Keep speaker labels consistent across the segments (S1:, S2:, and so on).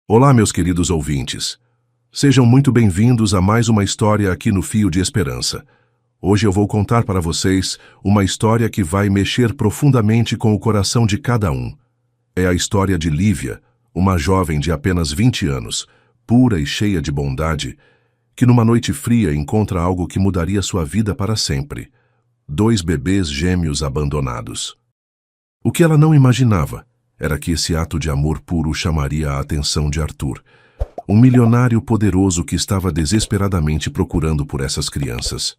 S1: Olá, meus queridos ouvintes. Sejam muito bem-vindos a mais uma história aqui no Fio de Esperança. Hoje eu vou contar para vocês uma história que vai mexer profundamente com o coração de cada um. É a história de Lívia, uma jovem de apenas 20 anos, pura e cheia de bondade, que numa noite fria encontra algo que mudaria sua vida para sempre: 2 bebês gêmeos abandonados. O que ela não imaginava era que esse ato de amor puro chamaria a atenção de Arthur, um milionário poderoso que estava desesperadamente procurando por essas crianças.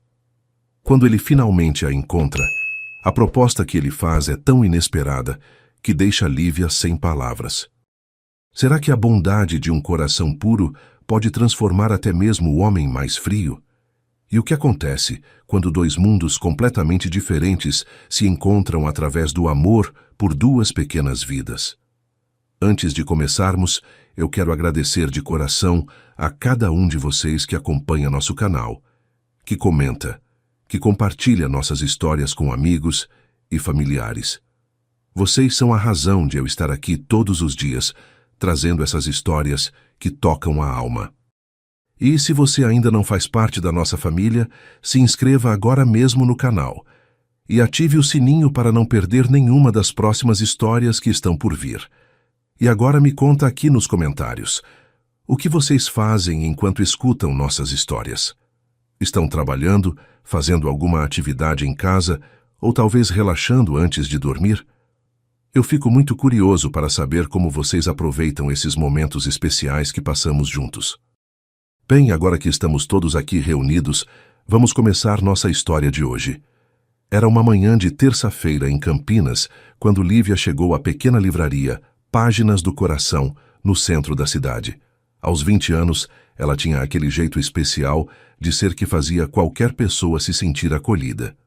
S1: Quando ele finalmente a encontra, a proposta que ele faz é tão inesperada que deixa Lívia sem palavras. Será que a bondade de um coração puro pode transformar até mesmo o homem mais frio? E o que acontece quando 2 mundos completamente diferentes se encontram através do amor por 2 pequenas vidas? Antes de começarmos, eu quero agradecer de coração a cada um de vocês que acompanha nosso canal, que comenta, que compartilha nossas histórias com amigos e familiares. Vocês são a razão de eu estar aqui todos os dias, trazendo essas histórias que tocam a alma. E se você ainda não faz parte da nossa família, se inscreva agora mesmo no canal e ative o sininho para não perder nenhuma das próximas histórias que estão por vir. E agora me conta aqui nos comentários: o que vocês fazem enquanto escutam nossas histórias? Estão trabalhando, fazendo alguma atividade em casa ou talvez relaxando antes de dormir? Eu fico muito curioso para saber como vocês aproveitam esses momentos especiais que passamos juntos. Bem, agora que estamos todos aqui reunidos, vamos começar nossa história de hoje. Era uma manhã de terça-feira em Campinas, quando Lívia chegou à pequena livraria Páginas do Coração, no centro da cidade. Aos 20 anos, ela tinha aquele jeito especial de ser que fazia qualquer pessoa se sentir acolhida.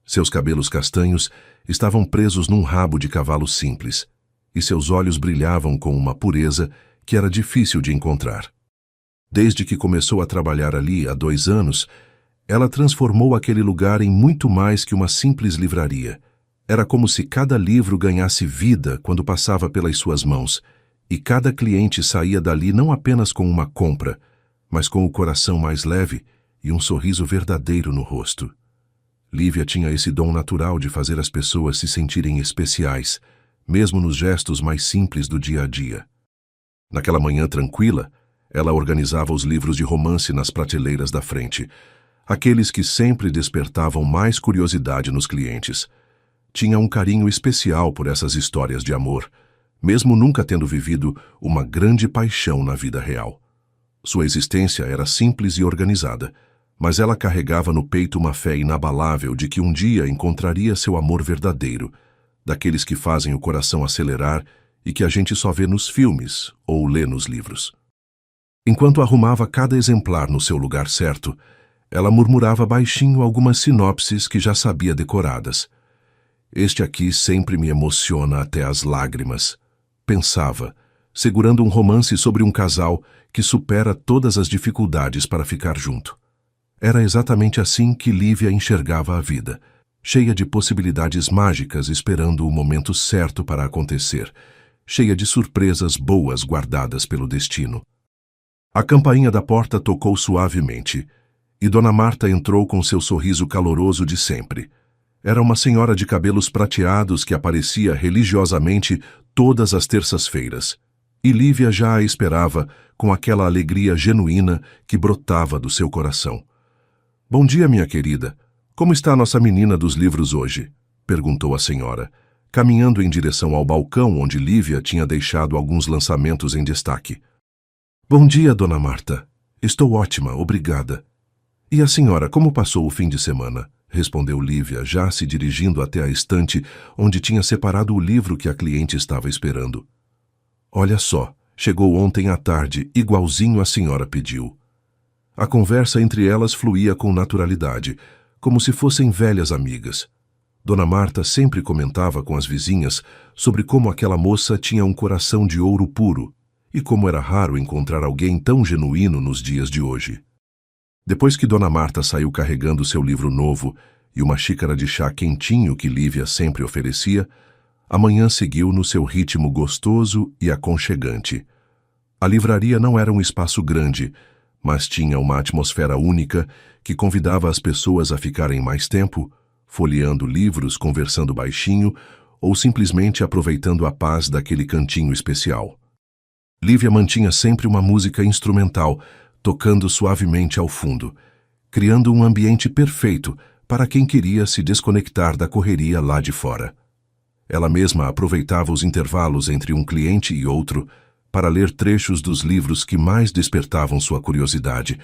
S1: Seus cabelos castanhos estavam presos num rabo de cavalo simples, e seus olhos brilhavam com uma pureza que era difícil de encontrar. Desde que começou a trabalhar ali há 2 anos, ela transformou aquele lugar em muito mais que uma simples livraria. Era como se cada livro ganhasse vida quando passava pelas suas mãos, e cada cliente saía dali não apenas com uma compra, mas com o coração mais leve e um sorriso verdadeiro no rosto. Lívia tinha esse dom natural de fazer as pessoas se sentirem especiais, mesmo nos gestos mais simples do dia a dia. Naquela manhã tranquila, ela organizava os livros de romance nas prateleiras da frente, aqueles que sempre despertavam mais curiosidade nos clientes. Tinha um carinho especial por essas histórias de amor, mesmo nunca tendo vivido uma grande paixão na vida real. Sua existência era simples e organizada, mas ela carregava no peito uma fé inabalável de que um dia encontraria seu amor verdadeiro, daqueles que fazem o coração acelerar e que a gente só vê nos filmes ou lê nos livros. Enquanto arrumava cada exemplar no seu lugar certo, ela murmurava baixinho algumas sinopses que já sabia decoradas. Este aqui sempre me emociona até as lágrimas, pensava, segurando um romance sobre um casal que supera todas as dificuldades para ficar junto. Era exatamente assim que Lívia enxergava a vida, cheia de possibilidades mágicas esperando o momento certo para acontecer, cheia de surpresas boas guardadas pelo destino. A campainha da porta tocou suavemente, e Dona Marta entrou com seu sorriso caloroso de sempre. Era uma senhora de cabelos prateados que aparecia religiosamente todas as terças-feiras, e Lívia já a esperava com aquela alegria genuína que brotava do seu coração. "Bom dia, minha querida. Como está a nossa menina dos livros hoje?" perguntou a senhora, caminhando em direção ao balcão onde Lívia tinha deixado alguns lançamentos em destaque. "Bom dia, Dona Marta. Estou ótima, obrigada." "E a senhora, como passou o fim de semana?" respondeu Lívia, já se dirigindo até a estante onde tinha separado o livro que a cliente estava esperando. "Olha só, chegou ontem à tarde, igualzinho a senhora pediu." A conversa entre elas fluía com naturalidade, como se fossem velhas amigas. Dona Marta sempre comentava com as vizinhas sobre como aquela moça tinha um coração de ouro puro, e como era raro encontrar alguém tão genuíno nos dias de hoje. Depois que Dona Marta saiu carregando seu livro novo e uma xícara de chá quentinho que Lívia sempre oferecia, a manhã seguiu no seu ritmo gostoso e aconchegante. A livraria não era um espaço grande, mas tinha uma atmosfera única que convidava as pessoas a ficarem mais tempo, folheando livros, conversando baixinho ou simplesmente aproveitando a paz daquele cantinho especial. Lívia mantinha sempre uma música instrumental, tocando suavemente ao fundo, criando um ambiente perfeito para quem queria se desconectar da correria lá de fora. Ela mesma aproveitava os intervalos entre um cliente e outro para ler trechos dos livros que mais despertavam sua curiosidade,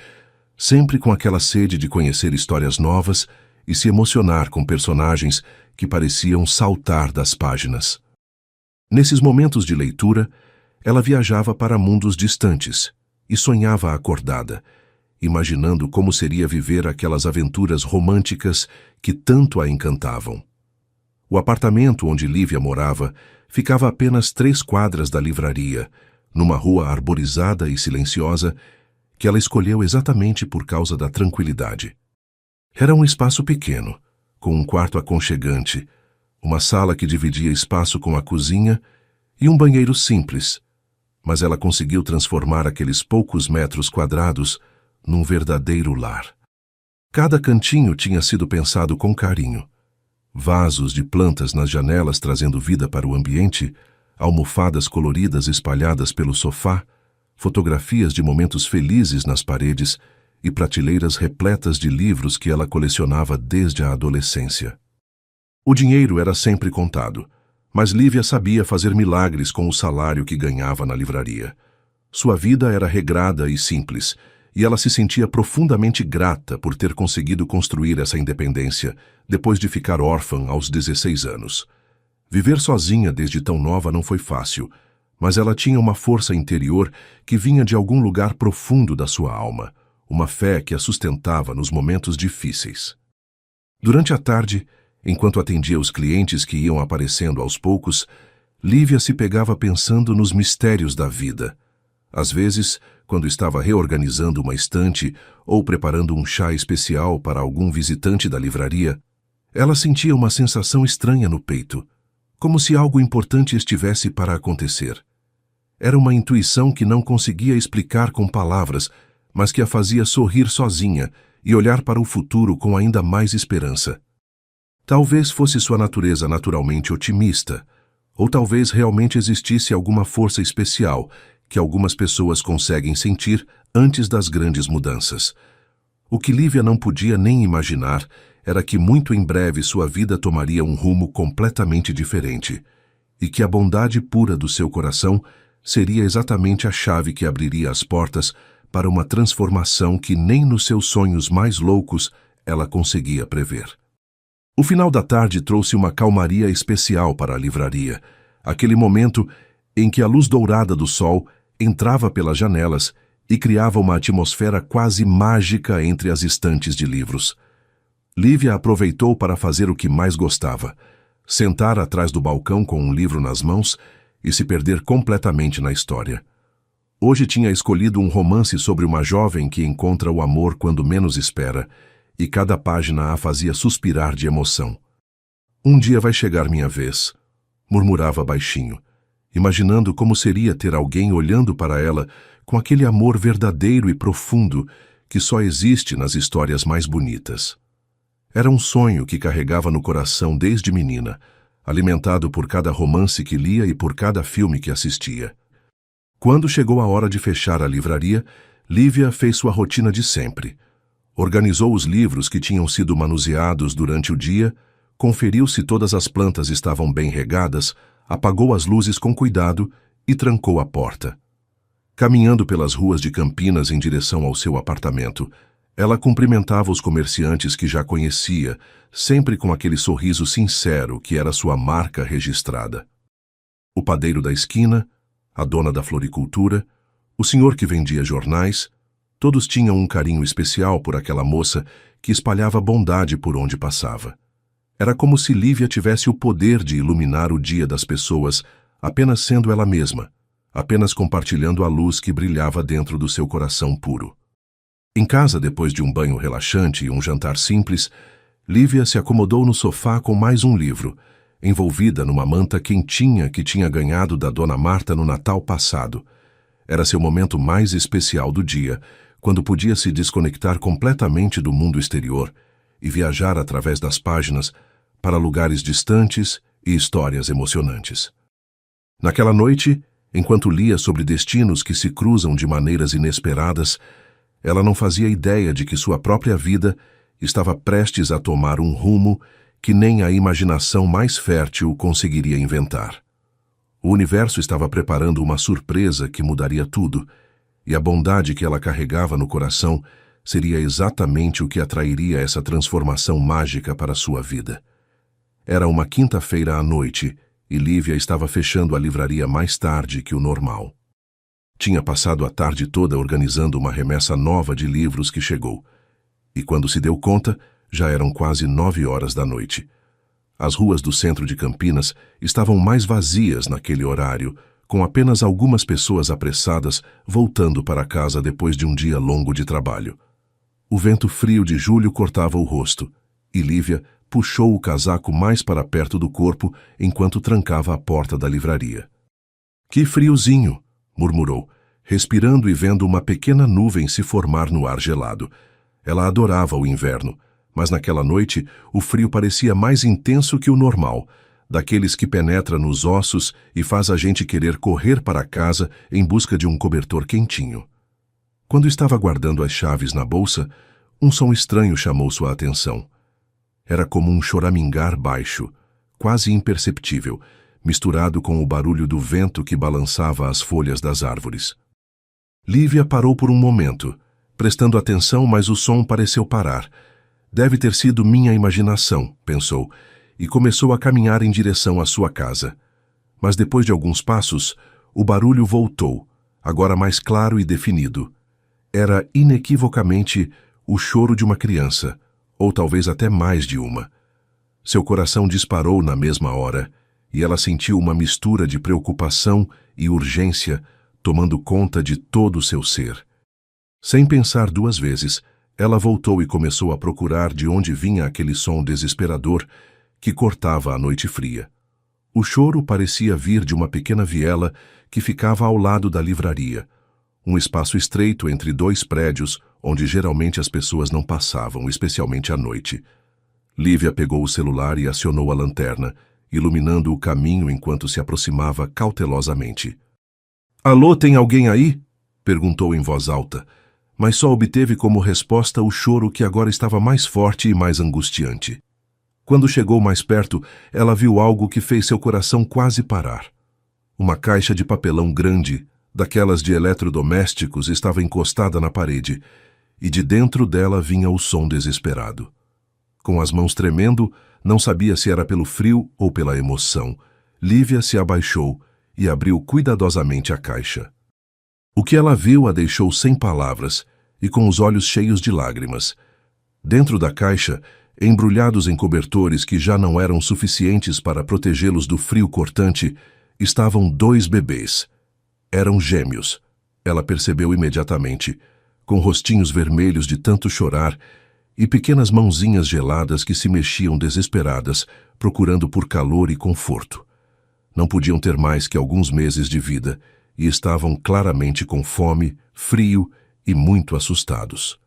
S1: sempre com aquela sede de conhecer histórias novas e se emocionar com personagens que pareciam saltar das páginas. Nesses momentos de leitura, ela viajava para mundos distantes e sonhava acordada, imaginando como seria viver aquelas aventuras românticas que tanto a encantavam. O apartamento onde Lívia morava ficava a apenas 3 quadras da livraria, numa rua arborizada e silenciosa que ela escolheu exatamente por causa da tranquilidade. Era um espaço pequeno, com um quarto aconchegante, uma sala que dividia espaço com a cozinha e um banheiro simples, mas ela conseguiu transformar aqueles poucos metros quadrados num verdadeiro lar. Cada cantinho tinha sido pensado com carinho. Vasos de plantas nas janelas trazendo vida para o ambiente, almofadas coloridas espalhadas pelo sofá, fotografias de momentos felizes nas paredes e prateleiras repletas de livros que ela colecionava desde a adolescência. O dinheiro era sempre contado, mas Lívia sabia fazer milagres com o salário que ganhava na livraria. Sua vida era regrada e simples, e ela se sentia profundamente grata por ter conseguido construir essa independência depois de ficar órfã aos 16 anos. Viver sozinha desde tão nova não foi fácil, mas ela tinha uma força interior que vinha de algum lugar profundo da sua alma, uma fé que a sustentava nos momentos difíceis. Durante a tarde, enquanto atendia os clientes que iam aparecendo aos poucos, Lívia se pegava pensando nos mistérios da vida. Às vezes, quando estava reorganizando uma estante ou preparando um chá especial para algum visitante da livraria, ela sentia uma sensação estranha no peito, como se algo importante estivesse para acontecer. Era uma intuição que não conseguia explicar com palavras, mas que a fazia sorrir sozinha e olhar para o futuro com ainda mais esperança. Talvez fosse sua natureza naturalmente otimista, ou talvez realmente existisse alguma força especial que algumas pessoas conseguem sentir antes das grandes mudanças. O que Lívia não podia nem imaginar era que muito em breve sua vida tomaria um rumo completamente diferente, e que a bondade pura do seu coração seria exatamente a chave que abriria as portas para uma transformação que nem nos seus sonhos mais loucos ela conseguia prever. O final da tarde trouxe uma calmaria especial para a livraria, aquele momento em que a luz dourada do sol entrava pelas janelas e criava uma atmosfera quase mágica entre as estantes de livros. Lívia aproveitou para fazer o que mais gostava, sentar atrás do balcão com um livro nas mãos e se perder completamente na história. Hoje tinha escolhido um romance sobre uma jovem que encontra o amor quando menos espera, e cada página a fazia suspirar de emoção. Um dia vai chegar minha vez, murmurava baixinho, imaginando como seria ter alguém olhando para ela com aquele amor verdadeiro e profundo que só existe nas histórias mais bonitas. Era um sonho que carregava no coração desde menina, alimentado por cada romance que lia e por cada filme que assistia. Quando chegou a hora de fechar a livraria, Lívia fez sua rotina de sempre. Organizou os livros que tinham sido manuseados durante o dia, conferiu se todas as plantas estavam bem regadas, apagou as luzes com cuidado e trancou a porta. Caminhando pelas ruas de Campinas em direção ao seu apartamento, ela cumprimentava os comerciantes que já conhecia, sempre com aquele sorriso sincero que era sua marca registrada. O padeiro da esquina, a dona da floricultura, o senhor que vendia jornais, todos tinham um carinho especial por aquela moça que espalhava bondade por onde passava. Era como se Lívia tivesse o poder de iluminar o dia das pessoas, apenas sendo ela mesma, apenas compartilhando a luz que brilhava dentro do seu coração puro. Em casa, depois de um banho relaxante e um jantar simples, Lívia se acomodou no sofá com mais um livro, envolvida numa manta quentinha que tinha ganhado da Dona Marta no Natal passado. Era seu momento mais especial do dia, quando podia se desconectar completamente do mundo exterior e viajar através das páginas para lugares distantes e histórias emocionantes. Naquela noite, enquanto lia sobre destinos que se cruzam de maneiras inesperadas, ela não fazia ideia de que sua própria vida estava prestes a tomar um rumo que nem a imaginação mais fértil conseguiria inventar. O universo estava preparando uma surpresa que mudaria tudo, e a bondade que ela carregava no coração seria exatamente o que atrairia essa transformação mágica para sua vida. Era uma quinta-feira à noite, e Lívia estava fechando a livraria mais tarde que o normal. Tinha passado a tarde toda organizando uma remessa nova de livros que chegou, e quando se deu conta, já eram quase 9 horas da noite. As ruas do centro de Campinas estavam mais vazias naquele horário, com apenas algumas pessoas apressadas voltando para casa depois de um dia longo de trabalho. O vento frio de julho cortava o rosto, e Lívia puxou o casaco mais para perto do corpo enquanto trancava a porta da livraria. "Que friozinho!" murmurou, respirando e vendo uma pequena nuvem se formar no ar gelado. Ela adorava o inverno, mas naquela noite o frio parecia mais intenso que o normal, daqueles que penetra nos ossos e faz a gente querer correr para casa em busca de um cobertor quentinho. Quando estava guardando as chaves na bolsa, um som estranho chamou sua atenção. Era como um choramingar baixo, quase imperceptível, misturado com o barulho do vento que balançava as folhas das árvores. Lívia parou por um momento, prestando atenção, mas o som pareceu parar. Deve ter sido minha imaginação, pensou, e começou a caminhar em direção à sua casa. Mas depois de alguns passos, o barulho voltou, agora mais claro e definido. Era inequivocamente o choro de uma criança, ou talvez até mais de uma. Seu coração disparou na mesma hora, e ela sentiu uma mistura de preocupação e urgência tomando conta de todo o seu ser. Sem pensar duas vezes, ela voltou e começou a procurar de onde vinha aquele som desesperador que cortava a noite fria. O choro parecia vir de uma pequena viela que ficava ao lado da livraria, um espaço estreito entre dois prédios onde geralmente as pessoas não passavam, especialmente à noite. Lívia pegou o celular e acionou a lanterna, iluminando o caminho enquanto se aproximava cautelosamente. "Alô, tem alguém aí?" perguntou em voz alta, mas só obteve como resposta o choro que agora estava mais forte e mais angustiante. Quando chegou mais perto, ela viu algo que fez seu coração quase parar. Uma caixa de papelão grande, daquelas de eletrodomésticos, estava encostada na parede, e de dentro dela vinha o som desesperado. Com as mãos tremendo, não sabia se era pelo frio ou pela emoção, Lívia se abaixou e abriu cuidadosamente a caixa. O que ela viu a deixou sem palavras e com os olhos cheios de lágrimas. Dentro da caixa, embrulhados em cobertores que já não eram suficientes para protegê-los do frio cortante, estavam 2 bebês. Eram gêmeos. Ela percebeu imediatamente, com rostinhos vermelhos de tanto chorar e pequenas mãozinhas geladas que se mexiam desesperadas, procurando por calor e conforto. Não podiam ter mais que alguns meses de vida e estavam claramente com fome, frio e muito assustados.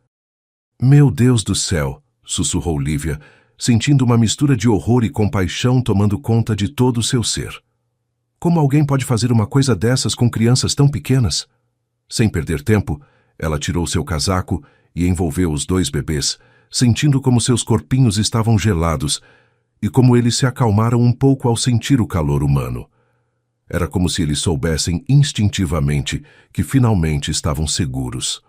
S1: "Meu Deus do céu!" sussurrou Lívia, sentindo uma mistura de horror e compaixão tomando conta de todo o seu ser. Como alguém pode fazer uma coisa dessas com crianças tão pequenas? Sem perder tempo, ela tirou seu casaco e envolveu os 2 bebês, sentindo como seus corpinhos estavam gelados e como eles se acalmaram um pouco ao sentir o calor humano. Era como se eles soubessem instintivamente que finalmente estavam seguros.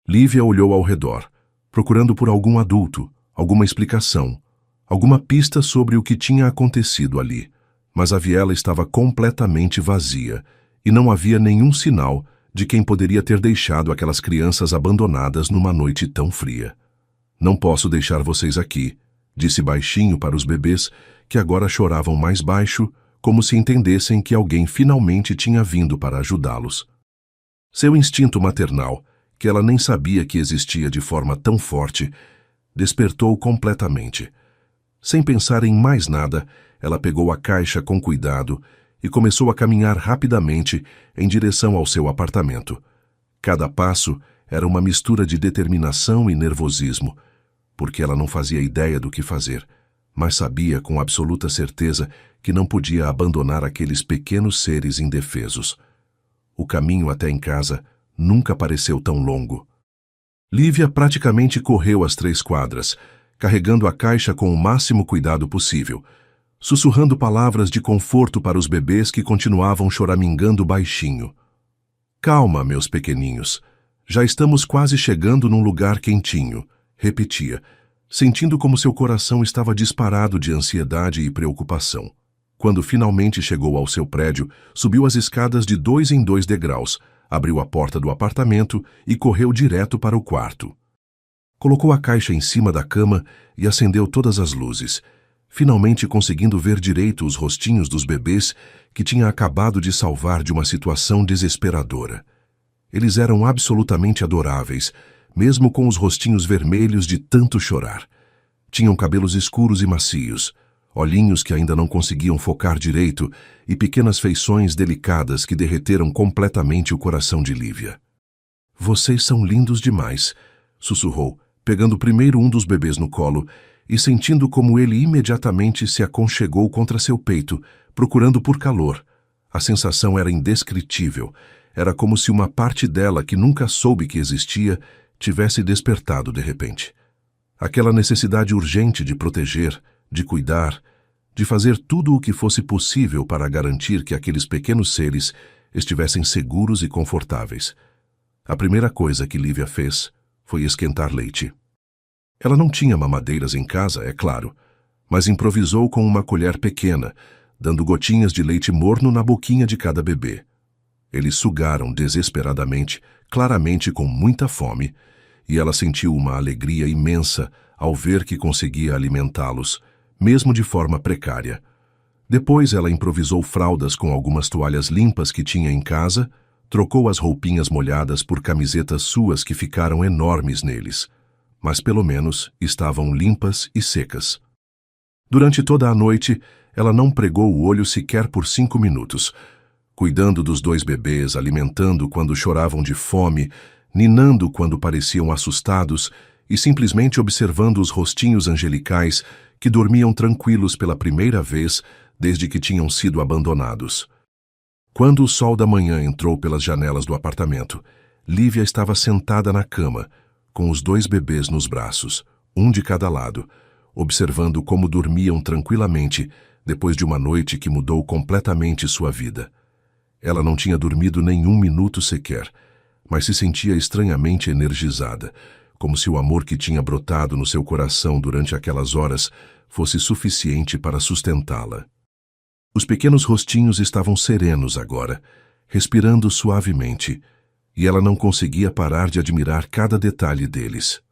S1: Lívia olhou ao redor, procurando por algum adulto, alguma explicação, alguma pista sobre o que tinha acontecido ali, mas a viela estava completamente vazia e não havia nenhum sinal de quem poderia ter deixado aquelas crianças abandonadas numa noite tão fria. "Não posso deixar vocês aqui", disse baixinho para os bebês, que agora choravam mais baixo, como se entendessem que alguém finalmente tinha vindo para ajudá-los. Seu instinto maternal, que ela nem sabia que existia de forma tão forte, despertou completamente. Sem pensar em mais nada, ela pegou a caixa com cuidado e começou a caminhar rapidamente em direção ao seu apartamento. Cada passo era uma mistura de determinação e nervosismo, porque ela não fazia ideia do que fazer, mas sabia com absoluta certeza que não podia abandonar aqueles pequenos seres indefesos. O caminho até em casa nunca pareceu tão longo. Lívia praticamente correu as 3 quadras, carregando a caixa com o máximo cuidado possível, sussurrando palavras de conforto para os bebês que continuavam choramingando baixinho. Calma, meus pequeninhos. Já estamos quase chegando num lugar quentinho, repetia, sentindo como seu coração estava disparado de ansiedade e preocupação. Quando finalmente chegou ao seu prédio, subiu as escadas de 2 em 2 degraus, abriu a porta do apartamento e correu direto para o quarto. Colocou a caixa em cima da cama e acendeu todas as luzes, finalmente conseguindo ver direito os rostinhos dos bebês que tinha acabado de salvar de uma situação desesperadora. Eles eram absolutamente adoráveis, mesmo com os rostinhos vermelhos de tanto chorar. Tinham cabelos escuros e macios, olhinhos que ainda não conseguiam focar direito e pequenas feições delicadas que derreteram completamente o coração de Lívia. "Vocês são lindos demais", sussurrou, pegando primeiro um dos bebês no colo e sentindo como ele imediatamente se aconchegou contra seu peito, procurando por calor. A sensação era indescritível. Era como se uma parte dela que nunca soube que existia tivesse despertado de repente. Aquela necessidade urgente de proteger, de cuidar, de fazer tudo o que fosse possível para garantir que aqueles pequenos seres estivessem seguros e confortáveis. A primeira coisa que Lívia fez foi esquentar leite. Ela não tinha mamadeiras em casa, é claro, mas improvisou com uma colher pequena, dando gotinhas de leite morno na boquinha de cada bebê. Eles sugaram desesperadamente, claramente com muita fome, e ela sentiu uma alegria imensa ao ver que conseguia alimentá-los, mesmo de forma precária. Depois ela improvisou fraldas com algumas toalhas limpas que tinha em casa, trocou as roupinhas molhadas por camisetas suas que ficaram enormes neles, mas pelo menos estavam limpas e secas. Durante toda a noite, ela não pregou o olho sequer por 5 minutos, cuidando dos 2 bebês, alimentando quando choravam de fome, ninando quando pareciam assustados e simplesmente observando os rostinhos angelicais que dormiam tranquilos pela primeira vez desde que tinham sido abandonados. Quando o sol da manhã entrou pelas janelas do apartamento, Lívia estava sentada na cama, com os 2 bebês nos braços, um de cada lado, observando como dormiam tranquilamente depois de uma noite que mudou completamente sua vida. Ela não tinha dormido nem 1 minuto sequer, mas se sentia estranhamente energizada, como se o amor que tinha brotado no seu coração durante aquelas horas fosse suficiente para sustentá-la. Os pequenos rostinhos estavam serenos agora, respirando suavemente, e ela não conseguia parar de admirar cada detalhe deles.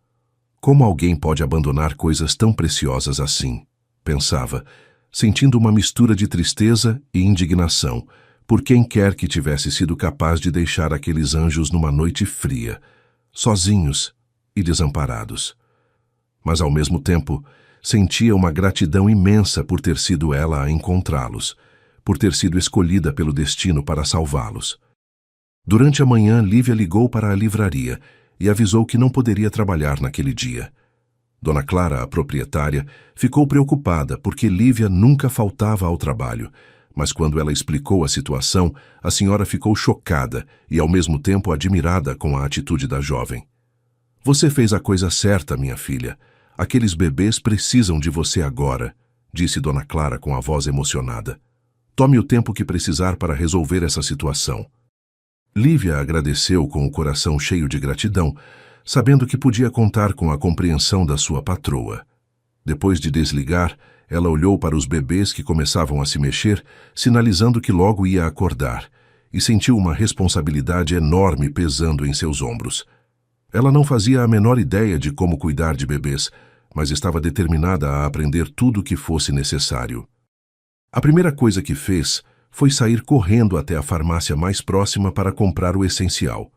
S1: Como alguém pode abandonar coisas tão preciosas assim? Pensava, sentindo uma mistura de tristeza e indignação, por quem quer que tivesse sido capaz de deixar aqueles anjos numa noite fria, sozinhos e desamparados. Mas, ao mesmo tempo, sentia uma gratidão imensa por ter sido ela a encontrá-los, por ter sido escolhida pelo destino para salvá-los. Durante a manhã, Lívia ligou para a livraria e avisou que não poderia trabalhar naquele dia. Dona Clara, a proprietária, ficou preocupada porque Lívia nunca faltava ao trabalho, mas quando ela explicou a situação, a senhora ficou chocada e ao mesmo tempo admirada com a atitude da jovem. "Você fez a coisa certa, minha filha. Aqueles bebês precisam de você agora", disse Dona Clara com a voz emocionada. "Tome o tempo que precisar para resolver essa situação." Lívia agradeceu com o coração cheio de gratidão, sabendo que podia contar com a compreensão da sua patroa. Depois de desligar, ela olhou para os bebês que começavam a se mexer, sinalizando que logo ia acordar, e sentiu uma responsabilidade enorme pesando em seus ombros. Ela não fazia a menor ideia de como cuidar de bebês, mas estava determinada a aprender tudo o que fosse necessário. A primeira coisa que fez foi sair correndo até a farmácia mais próxima para comprar o essencial: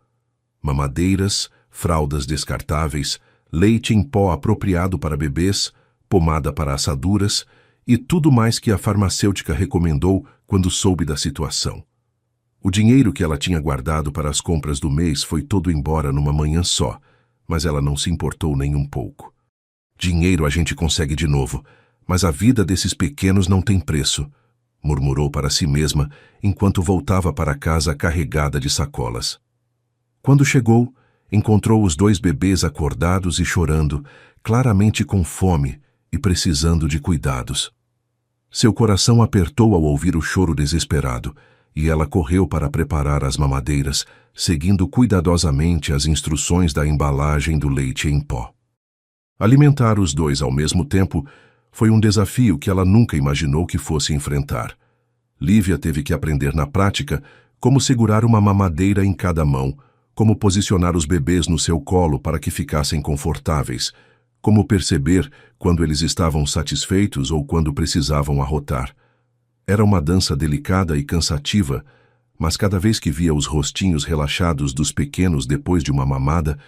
S1: mamadeiras, fraldas descartáveis, leite em pó apropriado para bebês, pomada para assaduras e tudo mais que a farmacêutica recomendou quando soube da situação. O dinheiro que ela tinha guardado para as compras do mês foi todo embora numa manhã só, mas ela não se importou nem um pouco. Dinheiro a gente consegue de novo, mas a vida desses pequenos não tem preço, murmurou para si mesma enquanto voltava para casa carregada de sacolas. Quando chegou, encontrou os 2 bebês acordados e chorando, claramente com fome e precisando de cuidados. Seu coração apertou ao ouvir o choro desesperado, e ela correu para preparar as mamadeiras, seguindo cuidadosamente as instruções da embalagem do leite em pó. Alimentar os 2 ao mesmo tempo foi um desafio que ela nunca imaginou que fosse enfrentar. Lívia teve que aprender na prática como segurar uma mamadeira em cada mão, como posicionar os bebês no seu colo para que ficassem confortáveis, como perceber quando eles estavam satisfeitos ou quando precisavam arrotar. Era uma dança delicada e cansativa, mas cada vez que via os rostinhos relaxados dos pequenos depois de uma mamada,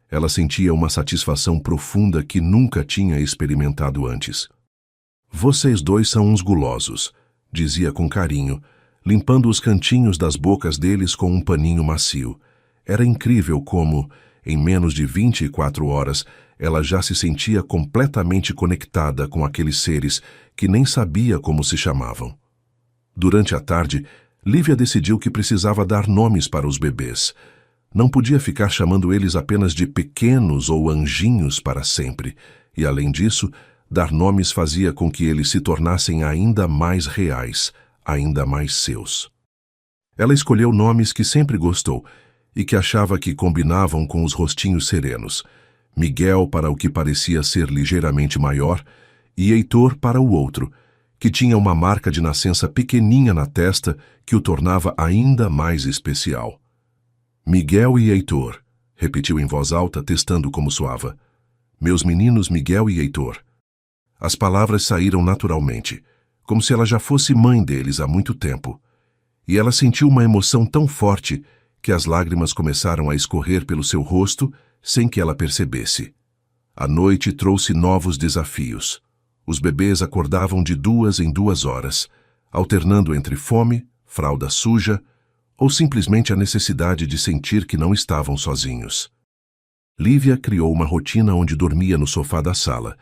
S1: ela sentia uma satisfação profunda que nunca tinha experimentado antes. "Vocês 2 são uns gulosos", dizia com carinho, limpando os cantinhos das bocas deles com um paninho macio. Era incrível como, em menos de 24 horas, ela já se sentia completamente conectada com aqueles seres que nem sabia como se chamavam. Durante a tarde, Lívia decidiu que precisava dar nomes para os bebês. Não podia ficar chamando eles apenas de pequenos ou anjinhos para sempre, e além disso, dar nomes fazia com que eles se tornassem ainda mais reais, ainda mais seus. Ela escolheu nomes que sempre gostou e que achava que combinavam com os rostinhos serenos: Miguel para o que parecia ser ligeiramente maior e Heitor para o outro, que tinha uma marca de nascença pequeninha na testa que o tornava ainda mais especial. "Miguel e Heitor", repetiu em voz alta, testando como soava. "Meus meninos Miguel e Heitor." As palavras saíram naturalmente, como se ela já fosse mãe deles há muito tempo. E ela sentiu uma emoção tão forte que as lágrimas começaram a escorrer pelo seu rosto sem que ela percebesse. A noite trouxe novos desafios. Os bebês acordavam de 2 em 2 horas, alternando entre fome, fralda suja ou simplesmente a necessidade de sentir que não estavam sozinhos. Lívia criou uma rotina onde dormia no sofá da sala,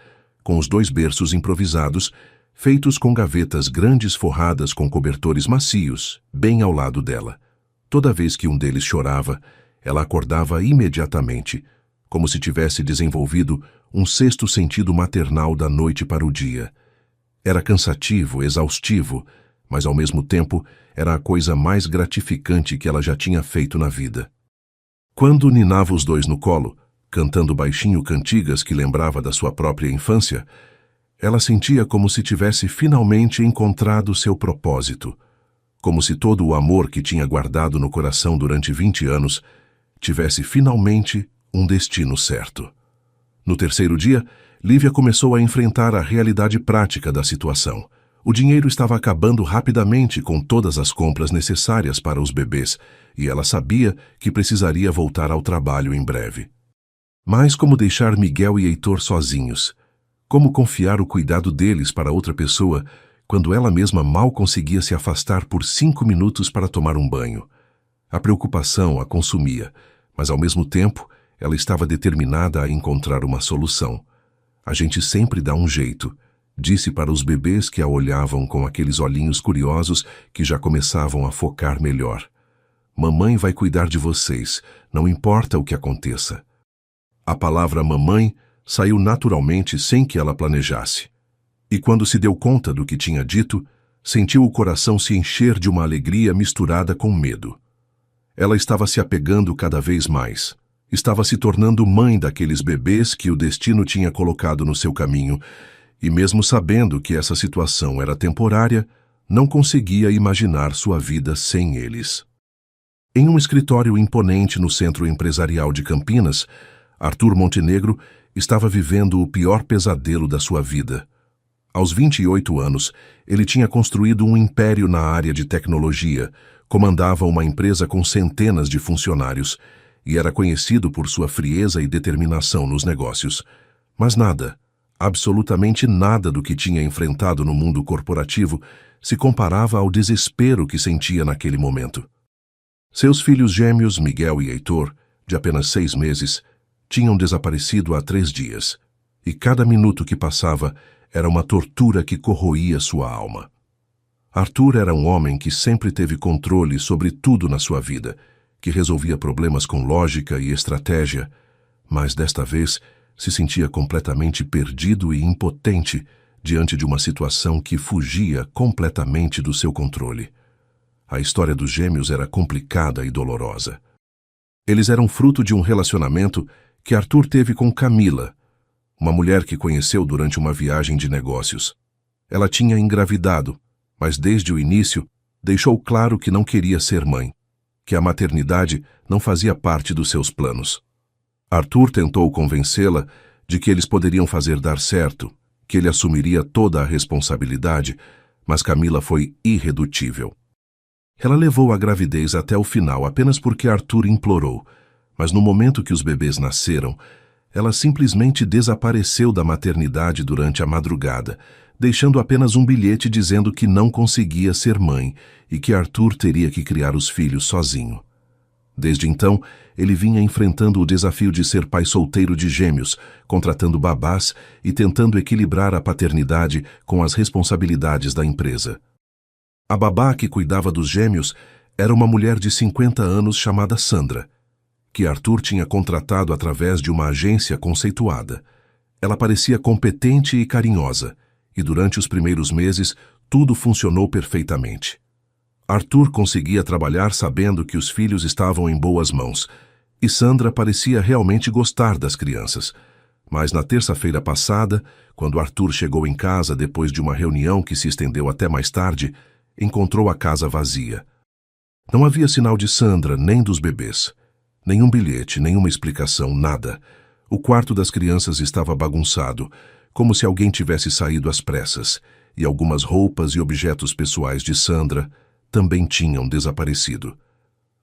S1: com os 2 berços improvisados, feitos com gavetas grandes forradas com cobertores macios, bem ao lado dela. Toda vez que um deles chorava, ela acordava imediatamente, como se tivesse desenvolvido um 6º sentido maternal da noite para o dia. Era cansativo, exaustivo, mas ao mesmo tempo era a coisa mais gratificante que ela já tinha feito na vida. Quando ninava os 2 no colo, cantando baixinho cantigas que lembrava da sua própria infância, ela sentia como se tivesse finalmente encontrado seu propósito, como se todo o amor que tinha guardado no coração durante 20 anos tivesse finalmente um destino certo. No 3º dia, Lívia começou a enfrentar a realidade prática da situação. O dinheiro estava acabando rapidamente com todas as compras necessárias para os bebês, e ela sabia que precisaria voltar ao trabalho em breve. Mas como deixar Miguel e Heitor sozinhos? Como confiar o cuidado deles para outra pessoa quando ela mesma mal conseguia se afastar por 5 minutos para tomar um banho? A preocupação a consumia, mas ao mesmo tempo ela estava determinada a encontrar uma solução. "A gente sempre dá um jeito", disse para os bebês que a olhavam com aqueles olhinhos curiosos que já começavam a focar melhor. "Mamãe vai cuidar de vocês, não importa o que aconteça." A palavra mamãe saiu naturalmente sem que ela planejasse. E quando se deu conta do que tinha dito, sentiu o coração se encher de uma alegria misturada com medo. Ela estava se apegando cada vez mais. Estava se tornando mãe daqueles bebês que o destino tinha colocado no seu caminho, e mesmo sabendo que essa situação era temporária, não conseguia imaginar sua vida sem eles. Em um escritório imponente no centro empresarial de Campinas, Arthur Montenegro estava vivendo o pior pesadelo da sua vida. Aos 28 anos, ele tinha construído um império na área de tecnologia, comandava uma empresa com centenas de funcionários e era conhecido por sua frieza e determinação nos negócios. Mas nada, Absolutamente nada do que tinha enfrentado no mundo corporativo se comparava ao desespero que sentia naquele momento. Seus filhos gêmeos, Miguel e Heitor, de apenas 6 meses, tinham desaparecido há 3 dias, e cada minuto que passava era uma tortura que corroía sua alma. Arthur era um homem que sempre teve controle sobre tudo na sua vida, que resolvia problemas com lógica e estratégia, mas desta vez se sentia completamente perdido e impotente diante de uma situação que fugia completamente do seu controle. A história dos gêmeos era complicada e dolorosa. Eles eram fruto de um relacionamento que Arthur teve com Camila, uma mulher que conheceu durante uma viagem de negócios. Ela tinha engravidado, mas desde o início deixou claro que não queria ser mãe, que a maternidade não fazia parte dos seus planos. Arthur tentou convencê-la de que eles poderiam fazer dar certo, que ele assumiria toda a responsabilidade, mas Camila foi irredutível. Ela levou a gravidez até o final apenas porque Arthur implorou, mas no momento que os bebês nasceram, ela simplesmente desapareceu da maternidade durante a madrugada, deixando apenas um bilhete dizendo que não conseguia ser mãe e que Arthur teria que criar os filhos sozinho. Desde então, ele vinha enfrentando o desafio de ser pai solteiro de gêmeos, contratando babás e tentando equilibrar a paternidade com as responsabilidades da empresa. A babá que cuidava dos gêmeos era uma mulher de 50 anos chamada Sandra, que Arthur tinha contratado através de uma agência conceituada. Ela parecia competente e carinhosa, e durante os primeiros meses tudo funcionou perfeitamente. Arthur conseguia trabalhar sabendo que os filhos estavam em boas mãos, e Sandra parecia realmente gostar das crianças. Mas na terça-feira passada, quando Arthur chegou em casa depois de uma reunião que se estendeu até mais tarde, encontrou a casa vazia. Não havia sinal de Sandra nem dos bebês. Nenhum bilhete, nenhuma explicação, nada. O quarto das crianças estava bagunçado, como se alguém tivesse saído às pressas, e algumas roupas e objetos pessoais de Sandra também tinham desaparecido.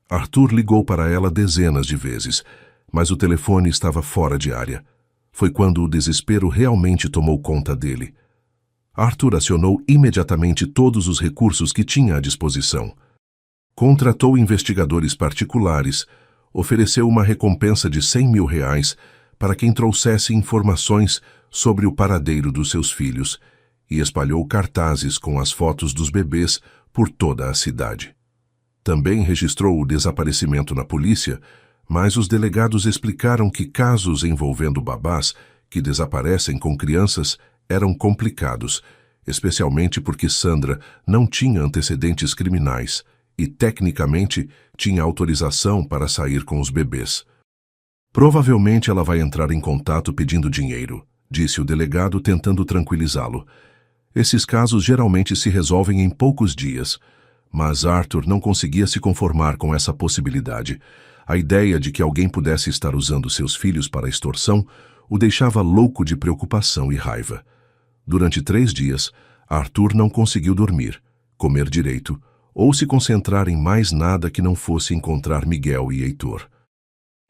S1: Arthur ligou para ela dezenas de vezes, mas o telefone estava fora de área. Foi quando o desespero realmente tomou conta dele. Arthur acionou imediatamente todos os recursos que tinha à disposição. Contratou investigadores particulares, ofereceu uma recompensa de R$100.000 para quem trouxesse informações sobre o paradeiro dos seus filhos e espalhou cartazes com as fotos dos bebês por toda a cidade. Também registrou o desaparecimento na polícia, mas os delegados explicaram que casos envolvendo babás que desaparecem com crianças eram complicados, especialmente porque Sandra não tinha antecedentes criminais e, tecnicamente, tinha autorização para sair com os bebês. Provavelmente ela vai entrar em contato pedindo dinheiro, disse o delegado tentando tranquilizá-lo. Esses casos geralmente se resolvem em poucos dias, mas Arthur não conseguia se conformar com essa possibilidade. A ideia de que alguém pudesse estar usando seus filhos para extorsão o deixava louco de preocupação e raiva. Durante 3 dias, Arthur não conseguiu dormir, comer direito, ou se concentrar em mais nada que não fosse encontrar Miguel e Heitor.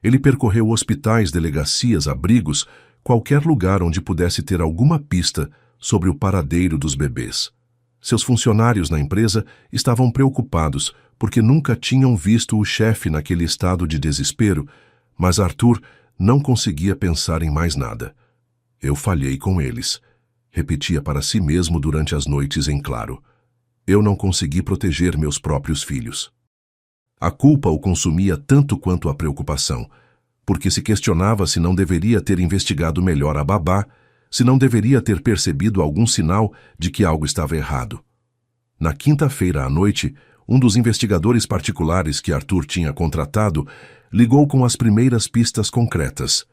S1: Ele percorreu hospitais, delegacias, abrigos, qualquer lugar onde pudesse ter alguma pista sobre o paradeiro dos bebês. Seus funcionários na empresa estavam preocupados porque nunca tinham visto o chefe naquele estado de desespero, mas Arthur não conseguia pensar em mais nada. Eu falhei com eles, repetia para si mesmo durante as noites em claro. Eu não consegui proteger meus próprios filhos. A culpa o consumia tanto quanto a preocupação, porque se questionava se não deveria ter investigado melhor a babá, se não deveria ter percebido algum sinal de que algo estava errado. Na quinta-feira à noite, um dos investigadores particulares que Arthur tinha contratado ligou com as primeiras pistas concretas.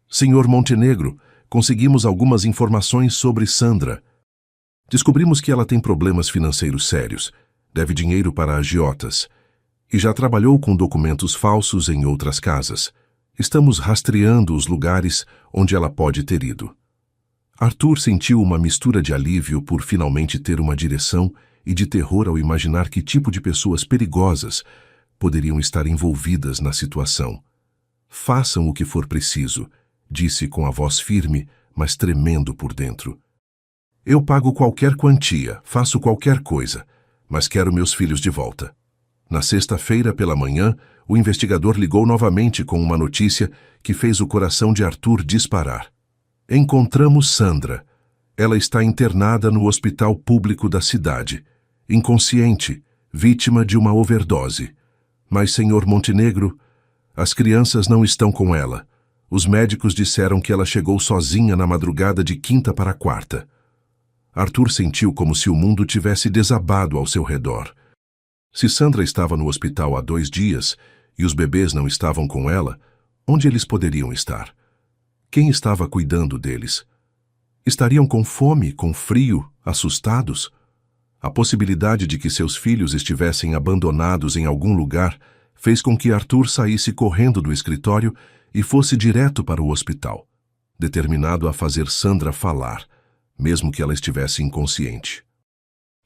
S1: Senhor Montenegro, conseguimos algumas informações sobre Sandra. Descobrimos que ela tem problemas financeiros sérios, deve dinheiro para agiotas, e já trabalhou com documentos falsos em outras casas. Estamos rastreando os lugares onde ela pode ter ido. Arthur sentiu uma mistura de alívio por finalmente ter uma direção e de terror ao imaginar que tipo de pessoas perigosas poderiam estar envolvidas na situação. Façam o que for preciso, disse com a voz firme, mas tremendo por dentro. Eu pago qualquer quantia, faço qualquer coisa, mas quero meus filhos de volta. Na sexta-feira pela manhã, o investigador ligou novamente com uma notícia que fez o coração de Arthur disparar. Encontramos Sandra. Ela está internada no hospital público da cidade, inconsciente, vítima de uma overdose. Mas, Sr. Montenegro, as crianças não estão com ela. Os médicos disseram que ela chegou sozinha na madrugada de quinta para quarta. Arthur sentiu como se o mundo tivesse desabado ao seu redor. Se Sandra estava no hospital há 2 dias e os bebês não estavam com ela, onde eles poderiam estar? Quem estava cuidando deles? Estariam com fome, com frio, assustados? A possibilidade de que seus filhos estivessem abandonados em algum lugar fez com que Arthur saísse correndo do escritório e fosse direto para o hospital, determinado a fazer Sandra falar, mesmo que ela estivesse inconsciente.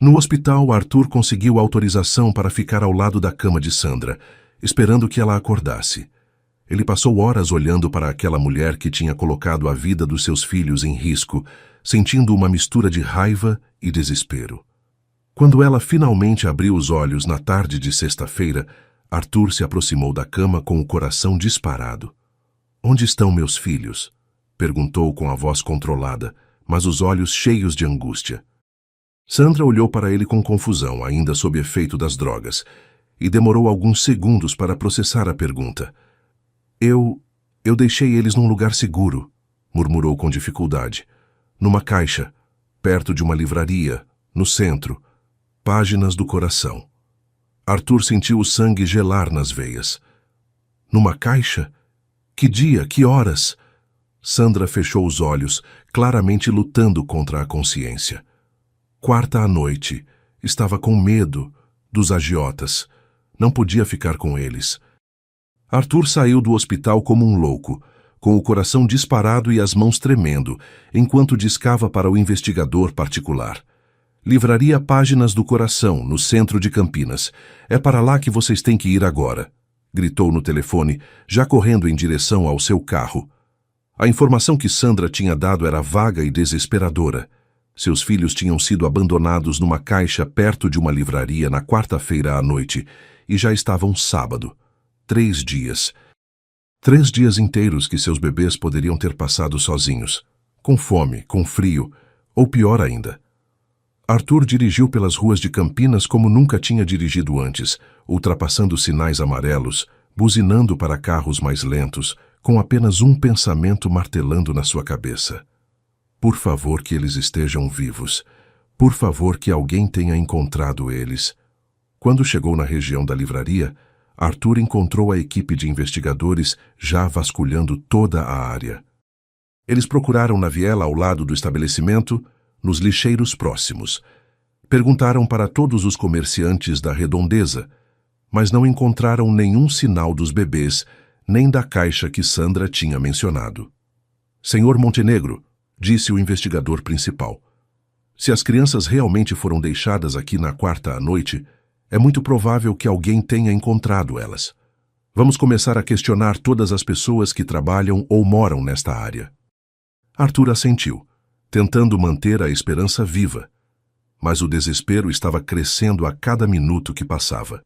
S1: No hospital, Arthur conseguiu autorização para ficar ao lado da cama de Sandra, esperando que ela acordasse. Ele passou horas olhando para aquela mulher que tinha colocado a vida dos seus filhos em risco, sentindo uma mistura de raiva e desespero. Quando ela finalmente abriu os olhos na tarde de sexta-feira, Arthur se aproximou da cama com o coração disparado. "Onde estão meus filhos?" perguntou com a voz controlada, mas os olhos cheios de angústia. Sandra olhou para ele com confusão, ainda sob efeito das drogas, e demorou alguns segundos para processar a pergunta. Eu deixei eles num lugar seguro", murmurou com dificuldade. "Numa caixa, perto de uma livraria, no centro. Páginas do Coração." Arthur sentiu o sangue gelar nas veias. "Numa caixa? Que dia? Que horas?" Sandra fechou os olhos, claramente lutando contra a consciência. Quarta à noite. Estava com medo dos agiotas. Não podia ficar com eles. Arthur saiu do hospital como um louco, com o coração disparado e as mãos tremendo, enquanto discava para o investigador particular. "Livraria Páginas do Coração, no centro de Campinas. É para lá que vocês têm que ir agora", gritou no telefone, já correndo em direção ao seu carro. A informação que Sandra tinha dado era vaga e desesperadora. Seus filhos tinham sido abandonados numa caixa perto de uma livraria na quarta-feira à noite e já estavam sábado. 3 dias. 3 dias inteiros que seus bebês poderiam ter passado sozinhos, com fome, com frio, ou pior ainda. Arthur dirigiu pelas ruas de Campinas como nunca tinha dirigido antes, ultrapassando sinais amarelos, buzinando para carros mais lentos, com apenas um pensamento martelando na sua cabeça. Por favor que eles estejam vivos. Por favor que alguém tenha encontrado eles. Quando chegou na região da livraria, Arthur encontrou a equipe de investigadores já vasculhando toda a área. Eles procuraram na viela ao lado do estabelecimento, nos lixeiros próximos. Perguntaram para todos os comerciantes da redondeza, mas não encontraram nenhum sinal dos bebês, nem da caixa que Sandra tinha mencionado. "Senhor Montenegro", disse o investigador principal, "se as crianças realmente foram deixadas aqui na quarta à noite, é muito provável que alguém tenha encontrado elas. Vamos começar a questionar todas as pessoas que trabalham ou moram nesta área." Arthur assentiu, tentando manter a esperança viva, mas o desespero estava crescendo a cada minuto que passava.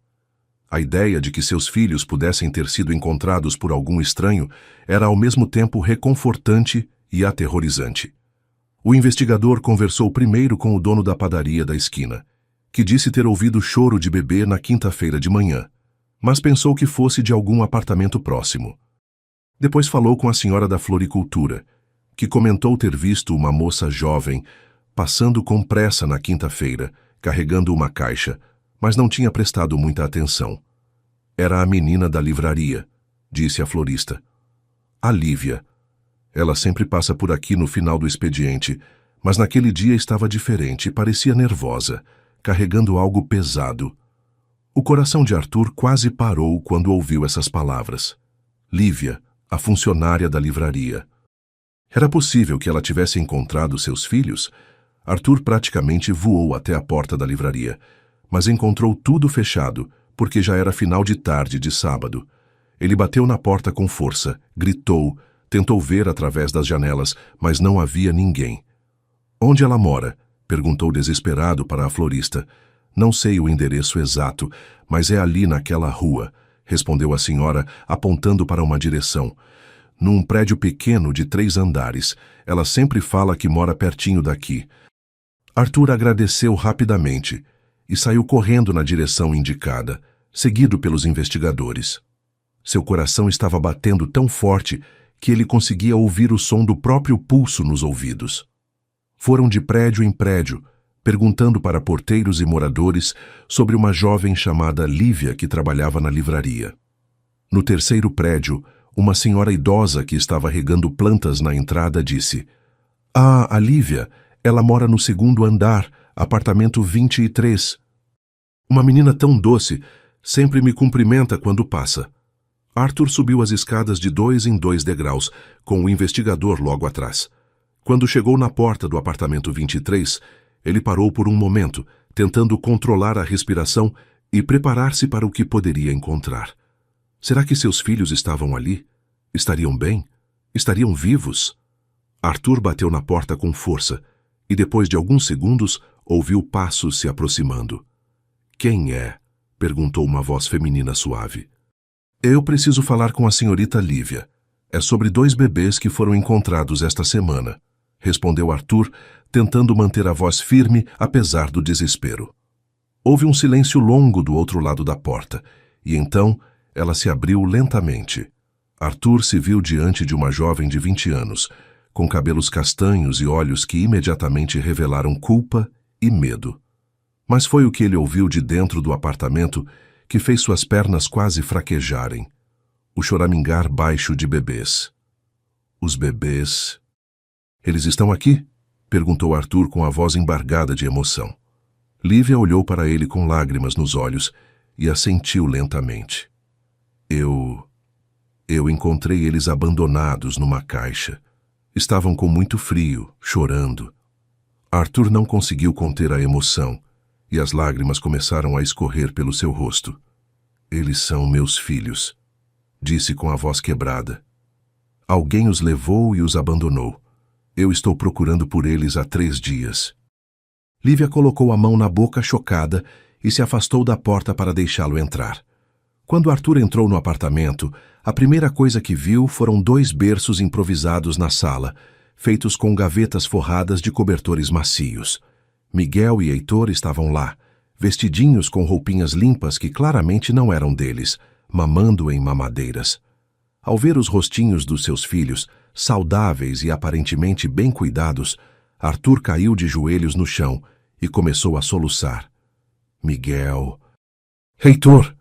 S1: A ideia de que seus filhos pudessem ter sido encontrados por algum estranho era ao mesmo tempo reconfortante e aterrorizante. O investigador conversou primeiro com o dono da padaria da esquina, que disse ter ouvido choro de bebê na quinta-feira de manhã, mas pensou que fosse de algum apartamento próximo. Depois falou com a senhora da floricultura, que comentou ter visto uma moça jovem passando com pressa na quinta-feira, carregando uma caixa, mas não tinha prestado muita atenção. "Era a menina da livraria", disse a florista. "A Lívia. Ela sempre passa por aqui no final do expediente, mas naquele dia estava diferente e parecia nervosa, carregando algo pesado." O coração de Arthur quase parou quando ouviu essas palavras. Lívia, a funcionária da livraria. Era possível que ela tivesse encontrado seus filhos? Arthur praticamente voou até a porta da livraria, mas encontrou tudo fechado, porque já era final de tarde de sábado. Ele bateu na porta com força, gritou, Tentou ver através das janelas, mas não havia ninguém. Onde ela mora? Perguntou desesperado para a florista. Não sei o endereço exato, mas é ali naquela rua, respondeu a senhora, apontando para uma direção. Num prédio pequeno de 3 andares. Ela sempre fala que mora pertinho daqui. Arthur agradeceu rapidamente e saiu correndo na direção indicada, seguido pelos investigadores. Seu coração estava batendo tão forte que ele conseguia ouvir o som do próprio pulso nos ouvidos. Foram de prédio em prédio, perguntando para porteiros e moradores sobre uma jovem chamada Lívia que trabalhava na livraria. No terceiro prédio, uma senhora idosa que estava regando plantas na entrada disse: "Ah, a Lívia, ela mora no 2º andar, apartamento 23. Uma menina tão doce, sempre me cumprimenta quando passa." Arthur subiu as escadas de 2 em 2 degraus, com o investigador logo atrás. Quando chegou na porta do apartamento 23, ele parou por um momento, tentando controlar a respiração e preparar-se para o que poderia encontrar. Será que seus filhos estavam ali? Estariam bem? Estariam vivos? Arthur bateu na porta com força e, depois de alguns segundos, ouviu passos se aproximando. "Quem é?" perguntou uma voz feminina suave. "Eu preciso falar com a senhorita Lívia. É sobre 2 bebês que foram encontrados esta semana", respondeu Arthur, tentando manter a voz firme apesar do desespero. Houve um silêncio longo do outro lado da porta, e então ela se abriu lentamente. Arthur se viu diante de uma jovem de 20 anos, com cabelos castanhos e olhos que imediatamente revelaram culpa e medo. Mas foi o que ele ouviu de dentro do apartamento que fez suas pernas quase fraquejarem. O choramingar baixo de bebês. Os bebês... "Eles estão aqui?" perguntou Arthur com a voz embargada de emoção. Lívia olhou para ele com lágrimas nos olhos e assentiu lentamente. Eu encontrei eles abandonados numa caixa. Estavam com muito frio, chorando." Arthur não conseguiu conter a emoção e as lágrimas começaram a escorrer pelo seu rosto. "Eles são meus filhos", disse com a voz quebrada. "Alguém os levou e os abandonou. Eu estou procurando por eles há 3 dias." Lívia colocou a mão na boca chocada e se afastou da porta para deixá-lo entrar. Quando Arthur entrou no apartamento, a primeira coisa que viu foram 2 berços improvisados na sala, feitos com gavetas forradas de cobertores macios. Miguel e Heitor estavam lá, vestidinhos com roupinhas limpas que claramente não eram deles, mamando em mamadeiras. Ao ver os rostinhos dos seus filhos, saudáveis e aparentemente bem cuidados, Arthur caiu de joelhos no chão e começou a soluçar. "Miguel... Heitor!"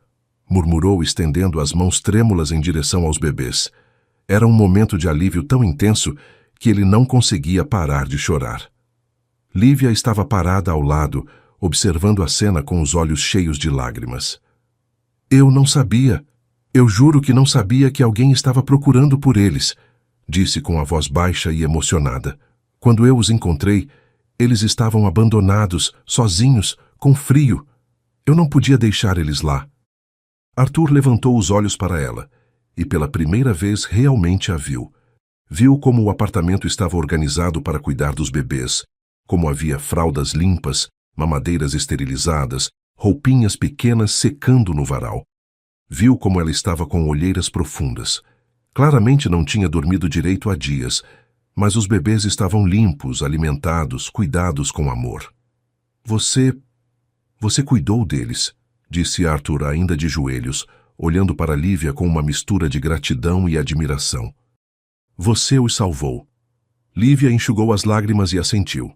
S1: murmurou, estendendo as mãos trêmulas em direção aos bebês. Era um momento de alívio tão intenso que ele não conseguia parar de chorar. Lívia estava parada ao lado, observando a cena com os olhos cheios de lágrimas. "Eu não sabia. Eu juro que não sabia que alguém estava procurando por eles", disse com a voz baixa e emocionada. "Quando eu os encontrei, eles estavam abandonados, sozinhos, com frio. Eu não podia deixar eles lá." Arthur levantou os olhos para ela e pela primeira vez realmente a viu. Viu como o apartamento estava organizado para cuidar dos bebês, como havia fraldas limpas, mamadeiras esterilizadas, roupinhas pequenas secando no varal. Viu como ela estava com olheiras profundas. Claramente não tinha dormido direito há dias, mas os bebês estavam limpos, alimentados, cuidados com amor. Você cuidou deles", disse Arthur ainda de joelhos, olhando para Lívia com uma mistura de gratidão e admiração. "Você os salvou." Lívia enxugou as lágrimas e assentiu.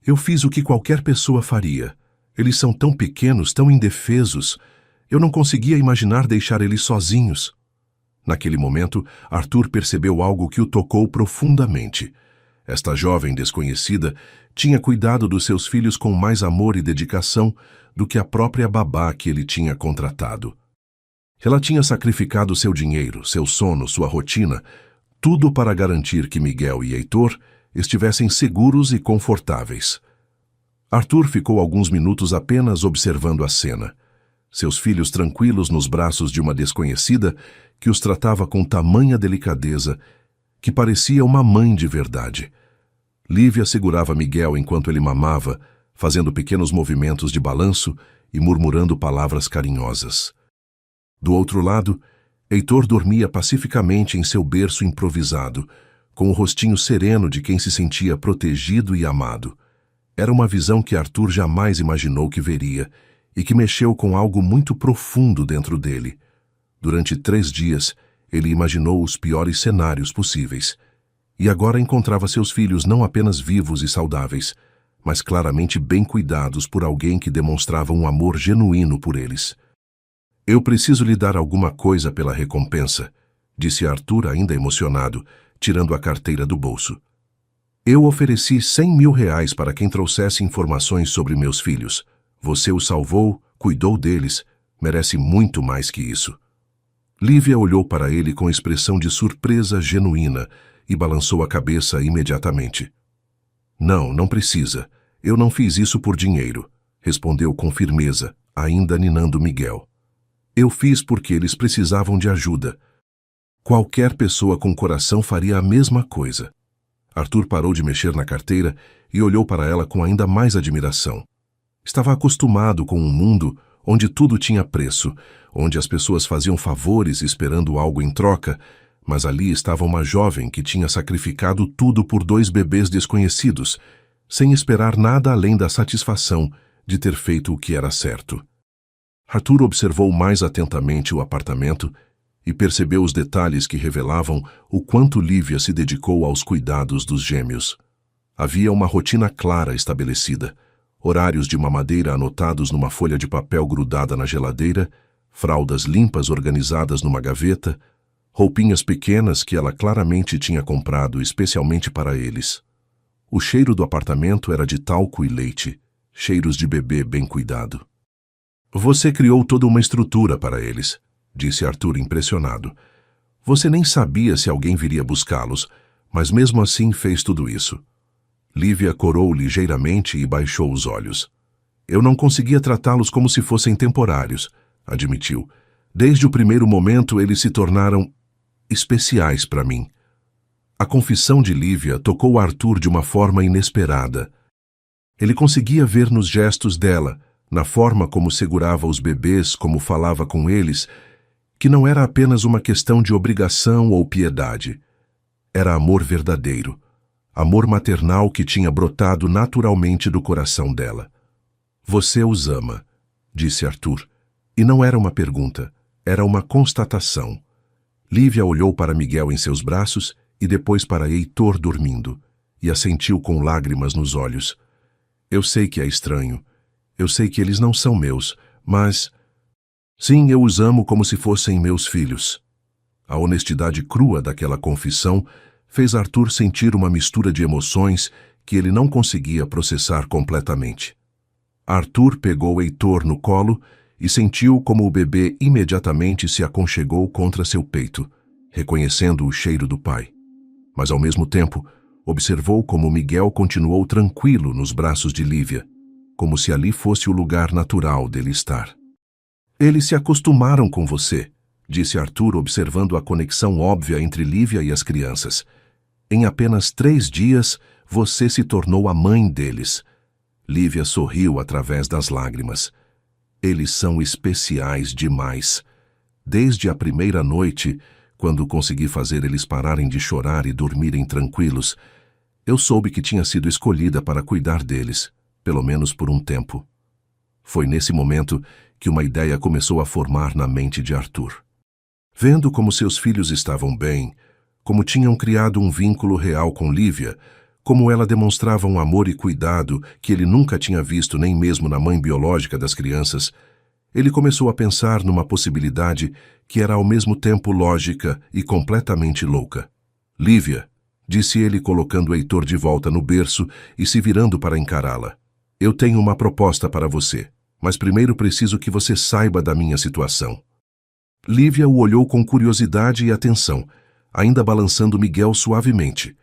S1: "Eu fiz o que qualquer pessoa faria. Eles são tão pequenos, tão indefesos. Eu não conseguia imaginar deixar eles sozinhos." Naquele momento, Arthur percebeu algo que o tocou profundamente. Esta jovem desconhecida tinha cuidado dos seus filhos com mais amor e dedicação do que a própria babá que ele tinha contratado. Ela tinha sacrificado seu dinheiro, seu sono, sua rotina, tudo para garantir que Miguel e Heitor estivessem seguros e confortáveis. Arthur ficou alguns minutos apenas observando a cena. Seus filhos tranquilos nos braços de uma desconhecida que os tratava com tamanha delicadeza que parecia uma mãe de verdade. Lívia segurava Miguel enquanto ele mamava, fazendo pequenos movimentos de balanço e murmurando palavras carinhosas. Do outro lado, Heitor dormia pacificamente em seu berço improvisado, com o rostinho sereno de quem se sentia protegido e amado. Era uma visão que Arthur jamais imaginou que veria e que mexeu com algo muito profundo dentro dele. Durante 3 dias, ele imaginou os piores cenários possíveis. E agora encontrava seus filhos não apenas vivos e saudáveis, mas claramente bem cuidados por alguém que demonstrava um amor genuíno por eles. Eu preciso lhe dar alguma coisa pela recompensa, disse Arthur ainda emocionado, tirando a carteira do bolso. Eu ofereci 100 mil reais para quem trouxesse informações sobre meus filhos. Você os salvou, cuidou deles, merece muito mais que isso. Lívia olhou para ele com expressão de surpresa genuína e balançou a cabeça imediatamente. Não, não precisa. Eu não fiz isso por dinheiro, respondeu com firmeza, ainda ninando Miguel. Eu fiz porque eles precisavam de ajuda. Qualquer pessoa com coração faria a mesma coisa. Arthur parou de mexer na carteira e olhou para ela com ainda mais admiração. Estava acostumado com um mundo onde tudo tinha preço, onde as pessoas faziam favores esperando algo em troca, mas ali estava uma jovem que tinha sacrificado tudo por 2 bebês desconhecidos, sem esperar nada além da satisfação de ter feito o que era certo. Arthur observou mais atentamente o apartamento e percebeu os detalhes que revelavam o quanto Lívia se dedicou aos cuidados dos gêmeos. Havia uma rotina clara estabelecida, horários de mamadeira anotados numa folha de papel grudada na geladeira, fraldas limpas organizadas numa gaveta, roupinhas pequenas que ela claramente tinha comprado especialmente para eles. O cheiro do apartamento era de talco e leite, cheiros de bebê bem cuidado. Você criou toda uma estrutura para eles, disse Arthur impressionado. Você nem sabia se alguém viria buscá-los, mas mesmo assim fez tudo isso. Lívia corou ligeiramente e baixou os olhos. Eu não conseguia tratá-los como se fossem temporários, admitiu. Desde o primeiro momento eles se tornaram especiais para mim. A confissão de Lívia tocou Arthur de uma forma inesperada. Ele conseguia ver nos gestos dela, na forma como segurava os bebês, como falava com eles, que não era apenas uma questão de obrigação ou piedade. Era amor verdadeiro, amor maternal que tinha brotado naturalmente do coração dela. Você os ama, disse Arthur, e não era uma pergunta, era uma constatação. Lívia olhou para Miguel em seus braços e depois para Heitor dormindo, e assentiu com lágrimas nos olhos. Eu sei que é estranho. Eu sei que eles não são meus, mas... Sim, eu os amo como se fossem meus filhos. A honestidade crua daquela confissão fez Arthur sentir uma mistura de emoções que ele não conseguia processar completamente. Arthur pegou Heitor no colo e sentiu como o bebê imediatamente se aconchegou contra seu peito, reconhecendo o cheiro do pai. Mas, ao mesmo tempo, observou como Miguel continuou tranquilo nos braços de Lívia, como se ali fosse o lugar natural dele estar. Eles se acostumaram com você, disse Arthur observando a conexão óbvia entre Lívia e as crianças. Em apenas 3 dias, você se tornou a mãe deles. Lívia sorriu através das lágrimas. Eles são especiais demais. Desde a primeira noite, quando consegui fazer eles pararem de chorar e dormirem tranquilos, eu soube que tinha sido escolhida para cuidar deles, pelo menos por um tempo. Foi nesse momento que uma ideia começou a formar na mente de Arthur. Vendo como seus filhos estavam bem, como tinham criado um vínculo real com Lívia, como ela demonstrava um amor e cuidado que ele nunca tinha visto nem mesmo na mãe biológica das crianças, ele começou a pensar numa possibilidade que era ao mesmo tempo lógica e completamente louca. Lívia, disse ele colocando Heitor de volta no berço e se virando para encará-la. Eu tenho uma proposta para você, mas primeiro preciso que você saiba da minha situação. Lívia o olhou com curiosidade e atenção, ainda balançando Miguel suavemente.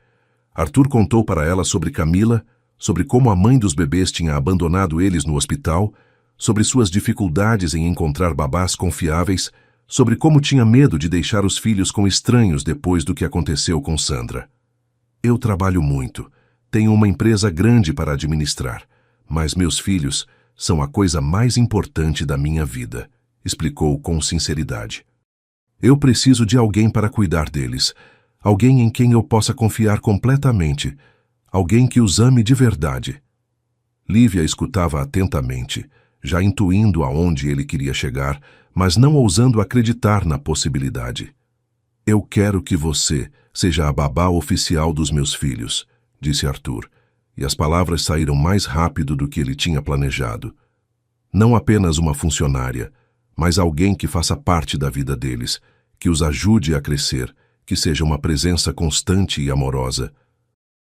S1: Arthur contou para ela sobre Camila, sobre como a mãe dos bebês tinha abandonado eles no hospital, sobre suas dificuldades em encontrar babás confiáveis, sobre como tinha medo de deixar os filhos com estranhos depois do que aconteceu com Sandra. Eu trabalho muito, tenho uma empresa grande para administrar, mas meus filhos são a coisa mais importante da minha vida, explicou com sinceridade. Eu preciso de alguém para cuidar deles, alguém em quem eu possa confiar completamente, alguém que os ame de verdade. Lívia escutava atentamente, já intuindo aonde ele queria chegar, mas não ousando acreditar na possibilidade. Eu quero que você seja a babá oficial dos meus filhos, disse Arthur, e as palavras saíram mais rápido do que ele tinha planejado. Não apenas uma funcionária, mas alguém que faça parte da vida deles, que os ajude a crescer, que seja uma presença constante e amorosa.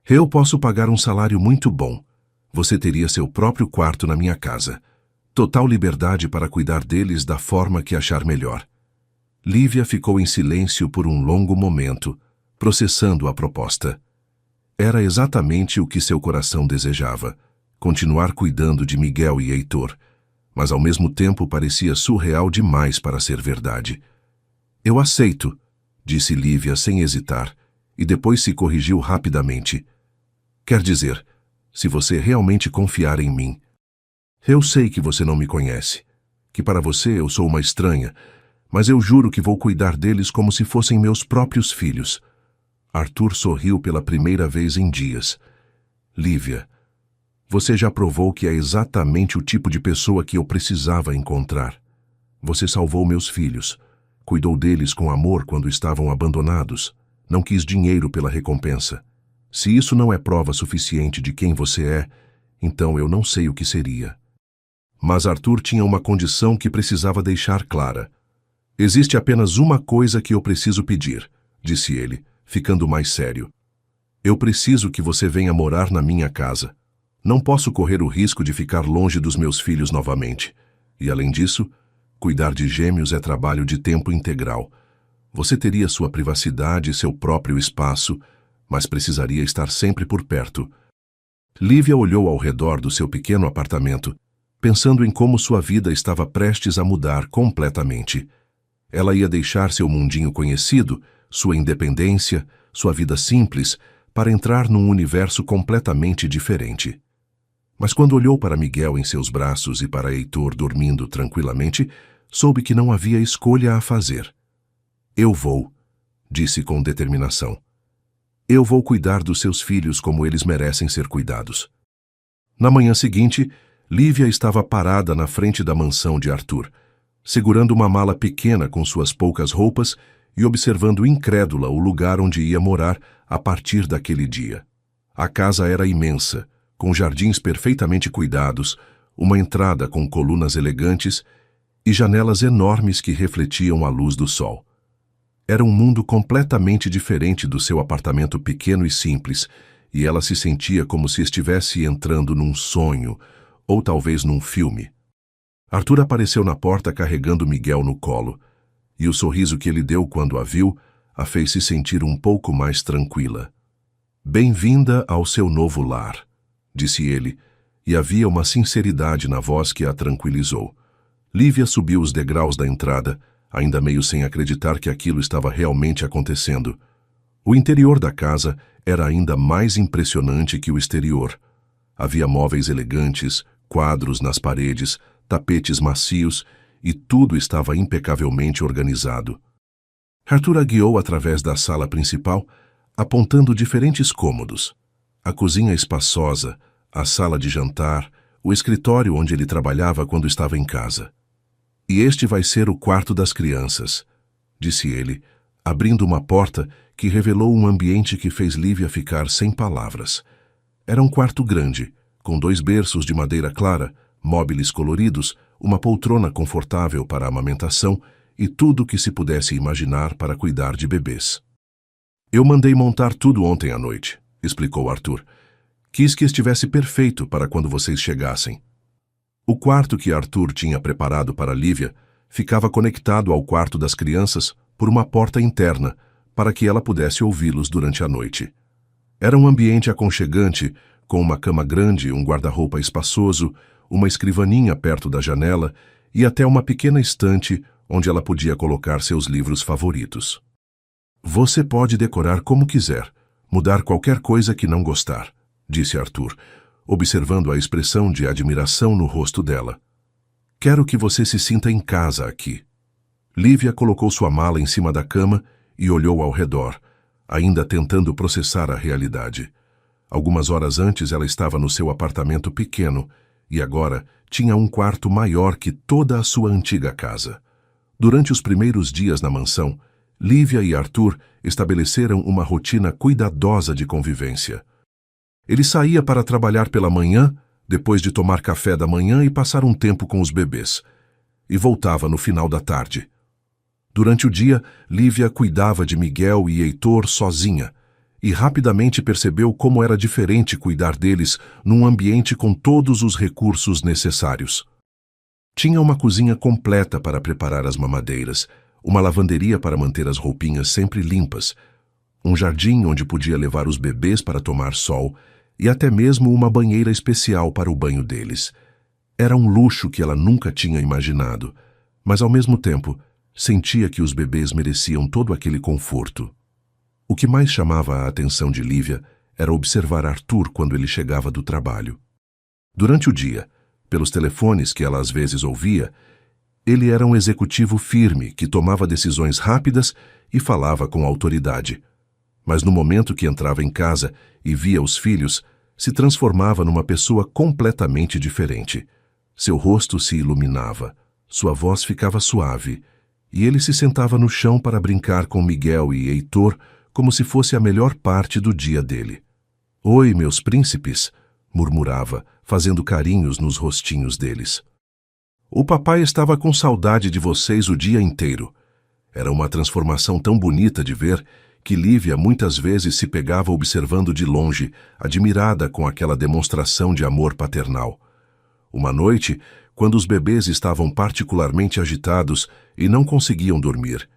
S1: Eu posso pagar um salário muito bom. Você teria seu próprio quarto na minha casa. Total liberdade para cuidar deles da forma que achar melhor. Lívia ficou em silêncio por um longo momento, processando a proposta. Era exatamente o que seu coração desejava, continuar cuidando de Miguel e Heitor, mas ao mesmo tempo parecia surreal demais para ser verdade. Eu aceito, disse Lívia sem hesitar, e depois se corrigiu rapidamente. Quer dizer, se você realmente confiar em mim. Eu sei que você não me conhece, que para você eu sou uma estranha, mas eu juro que vou cuidar deles como se fossem meus próprios filhos. Arthur sorriu pela primeira vez em dias. Lívia, você já provou que é exatamente o tipo de pessoa que eu precisava encontrar. Você salvou meus filhos, cuidou deles com amor quando estavam abandonados, não quis dinheiro pela recompensa. Se isso não é prova suficiente de quem você é, então eu não sei o que seria. Mas Arthur tinha uma condição que precisava deixar clara. Existe apenas uma coisa que eu preciso pedir, disse ele, ficando mais sério. Eu preciso que você venha morar na minha casa. Não posso correr o risco de ficar longe dos meus filhos novamente. E além disso, cuidar de gêmeos é trabalho de tempo integral. Você teria sua privacidade e seu próprio espaço, mas precisaria estar sempre por perto. Lívia olhou ao redor do seu pequeno apartamento, pensando em como sua vida estava prestes a mudar completamente. Ela ia deixar seu mundinho conhecido, sua independência, sua vida simples, para entrar num universo completamente diferente. Mas quando olhou para Miguel em seus braços e para Heitor dormindo tranquilamente, soube que não havia escolha a fazer. Eu vou, disse com determinação. Eu vou cuidar dos seus filhos como eles merecem ser cuidados. Na manhã seguinte, Lívia estava parada na frente da mansão de Arthur, segurando uma mala pequena com suas poucas roupas e observando incrédula o lugar onde ia morar a partir daquele dia. A casa era imensa, com jardins perfeitamente cuidados, uma entrada com colunas elegantes e janelas enormes que refletiam a luz do sol. Era um mundo completamente diferente do seu apartamento pequeno e simples, e ela se sentia como se estivesse entrando num sonho, ou talvez num filme. Arthur apareceu na porta carregando Miguel no colo, e o sorriso que ele deu quando a viu a fez se sentir um pouco mais tranquila. Bem-vinda ao seu novo lar, disse ele, e havia uma sinceridade na voz que a tranquilizou. Lívia subiu os degraus da entrada, ainda meio sem acreditar que aquilo estava realmente acontecendo. O interior da casa era ainda mais impressionante que o exterior. Havia móveis elegantes, quadros nas paredes, tapetes macios, e tudo estava impecavelmente organizado. Arthur a guiou através da sala principal, apontando diferentes cômodos. A cozinha espaçosa, a sala de jantar, o escritório onde ele trabalhava quando estava em casa. E este vai ser o quarto das crianças, disse ele, abrindo uma porta que revelou um ambiente que fez Lívia ficar sem palavras. Era um quarto grande, com 2 berços de madeira clara, móveis coloridos, uma poltrona confortável para a amamentação e tudo o que se pudesse imaginar para cuidar de bebês. Eu mandei montar tudo ontem à noite, explicou Arthur. Quis que estivesse perfeito para quando vocês chegassem. O quarto que Arthur tinha preparado para Lívia ficava conectado ao quarto das crianças por uma porta interna, para que ela pudesse ouvi-los durante a noite. Era um ambiente aconchegante, com uma cama grande, um guarda-roupa espaçoso, uma escrivaninha perto da janela e até uma pequena estante onde ela podia colocar seus livros favoritos. Você pode decorar como quiser, mudar qualquer coisa que não gostar, disse Arthur, observando a expressão de admiração no rosto dela. Quero que você se sinta em casa aqui. Lívia colocou sua mala em cima da cama e olhou ao redor, ainda tentando processar a realidade. Algumas horas antes ela estava no seu apartamento pequeno e agora tinha um quarto maior que toda a sua antiga casa. Durante os primeiros dias na mansão, Lívia e Arthur estabeleceram uma rotina cuidadosa de convivência. Ele saía para trabalhar pela manhã, depois de tomar café da manhã e passar um tempo com os bebês, e voltava no final da tarde. Durante o dia, Lívia cuidava de Miguel e Heitor sozinha, e rapidamente percebeu como era diferente cuidar deles num ambiente com todos os recursos necessários. Tinha uma cozinha completa para preparar as mamadeiras, uma lavanderia para manter as roupinhas sempre limpas, um jardim onde podia levar os bebês para tomar sol e até mesmo uma banheira especial para o banho deles. Era um luxo que ela nunca tinha imaginado, mas ao mesmo tempo sentia que os bebês mereciam todo aquele conforto. O que mais chamava a atenção de Lívia era observar Arthur quando ele chegava do trabalho. Durante o dia, pelos telefones que ela às vezes ouvia, ele era um executivo firme que tomava decisões rápidas e falava com autoridade. Mas no momento que entrava em casa e via os filhos, se transformava numa pessoa completamente diferente. Seu rosto se iluminava, sua voz ficava suave, e ele se sentava no chão para brincar com Miguel e Heitor como se fosse a melhor parte do dia dele. "Oi, meus príncipes", murmurava, fazendo carinhos nos rostinhos deles. "O papai estava com saudade de vocês o dia inteiro." Era uma transformação tão bonita de ver que Lívia muitas vezes se pegava observando de longe, admirada com aquela demonstração de amor paternal. Uma noite, quando os bebês estavam particularmente agitados e não conseguiam dormir,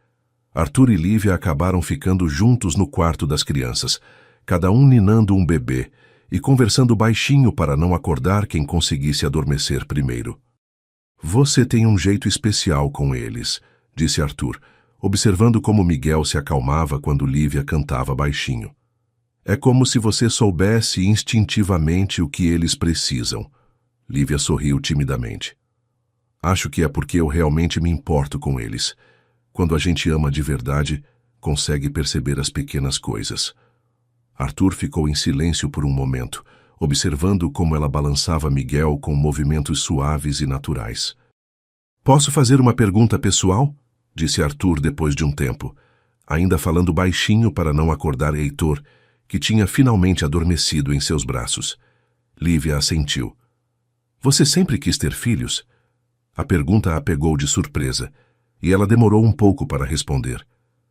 S1: Arthur e Lívia acabaram ficando juntos no quarto das crianças, cada um ninando um bebê e conversando baixinho para não acordar quem conseguisse adormecer primeiro. "Você tem um jeito especial com eles", disse Arthur, observando como Miguel se acalmava quando Lívia cantava baixinho. "É como se você soubesse instintivamente o que eles precisam." Lívia sorriu timidamente. "Acho que é porque eu realmente me importo com eles. Quando a gente ama de verdade, consegue perceber as pequenas coisas." Arthur ficou em silêncio por um momento, observando como ela balançava Miguel com movimentos suaves e naturais. "Posso fazer uma pergunta pessoal?" disse Arthur depois de um tempo, ainda falando baixinho para não acordar Heitor, que tinha finalmente adormecido em seus braços. Lívia assentiu. "Você sempre quis ter filhos?" A pergunta a pegou de surpresa, e ela demorou um pouco para responder.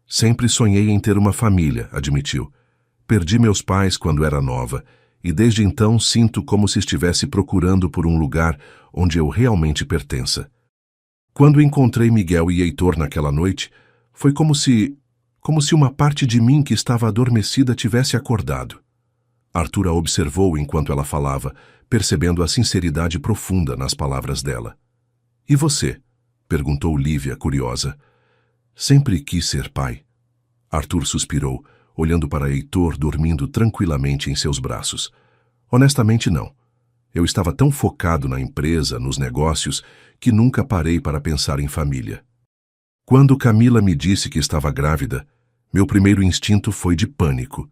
S1: "Sempre sonhei em ter uma família", admitiu. "Perdi meus pais quando era nova, e desde então sinto como se estivesse procurando por um lugar onde eu realmente pertença. Quando encontrei Miguel e Heitor naquela noite, foi como se uma parte de mim que estava adormecida tivesse acordado." Arthur a observou enquanto ela falava, percebendo a sinceridade profunda nas palavras dela. "E você?" perguntou Lívia, curiosa. "Sempre quis ser pai." Arthur suspirou, olhando para Heitor dormindo tranquilamente em seus braços. "Honestamente, não. Eu estava tão focado na empresa, nos negócios, que nunca parei para pensar em família. Quando Camila me disse que estava grávida, meu primeiro instinto foi de pânico.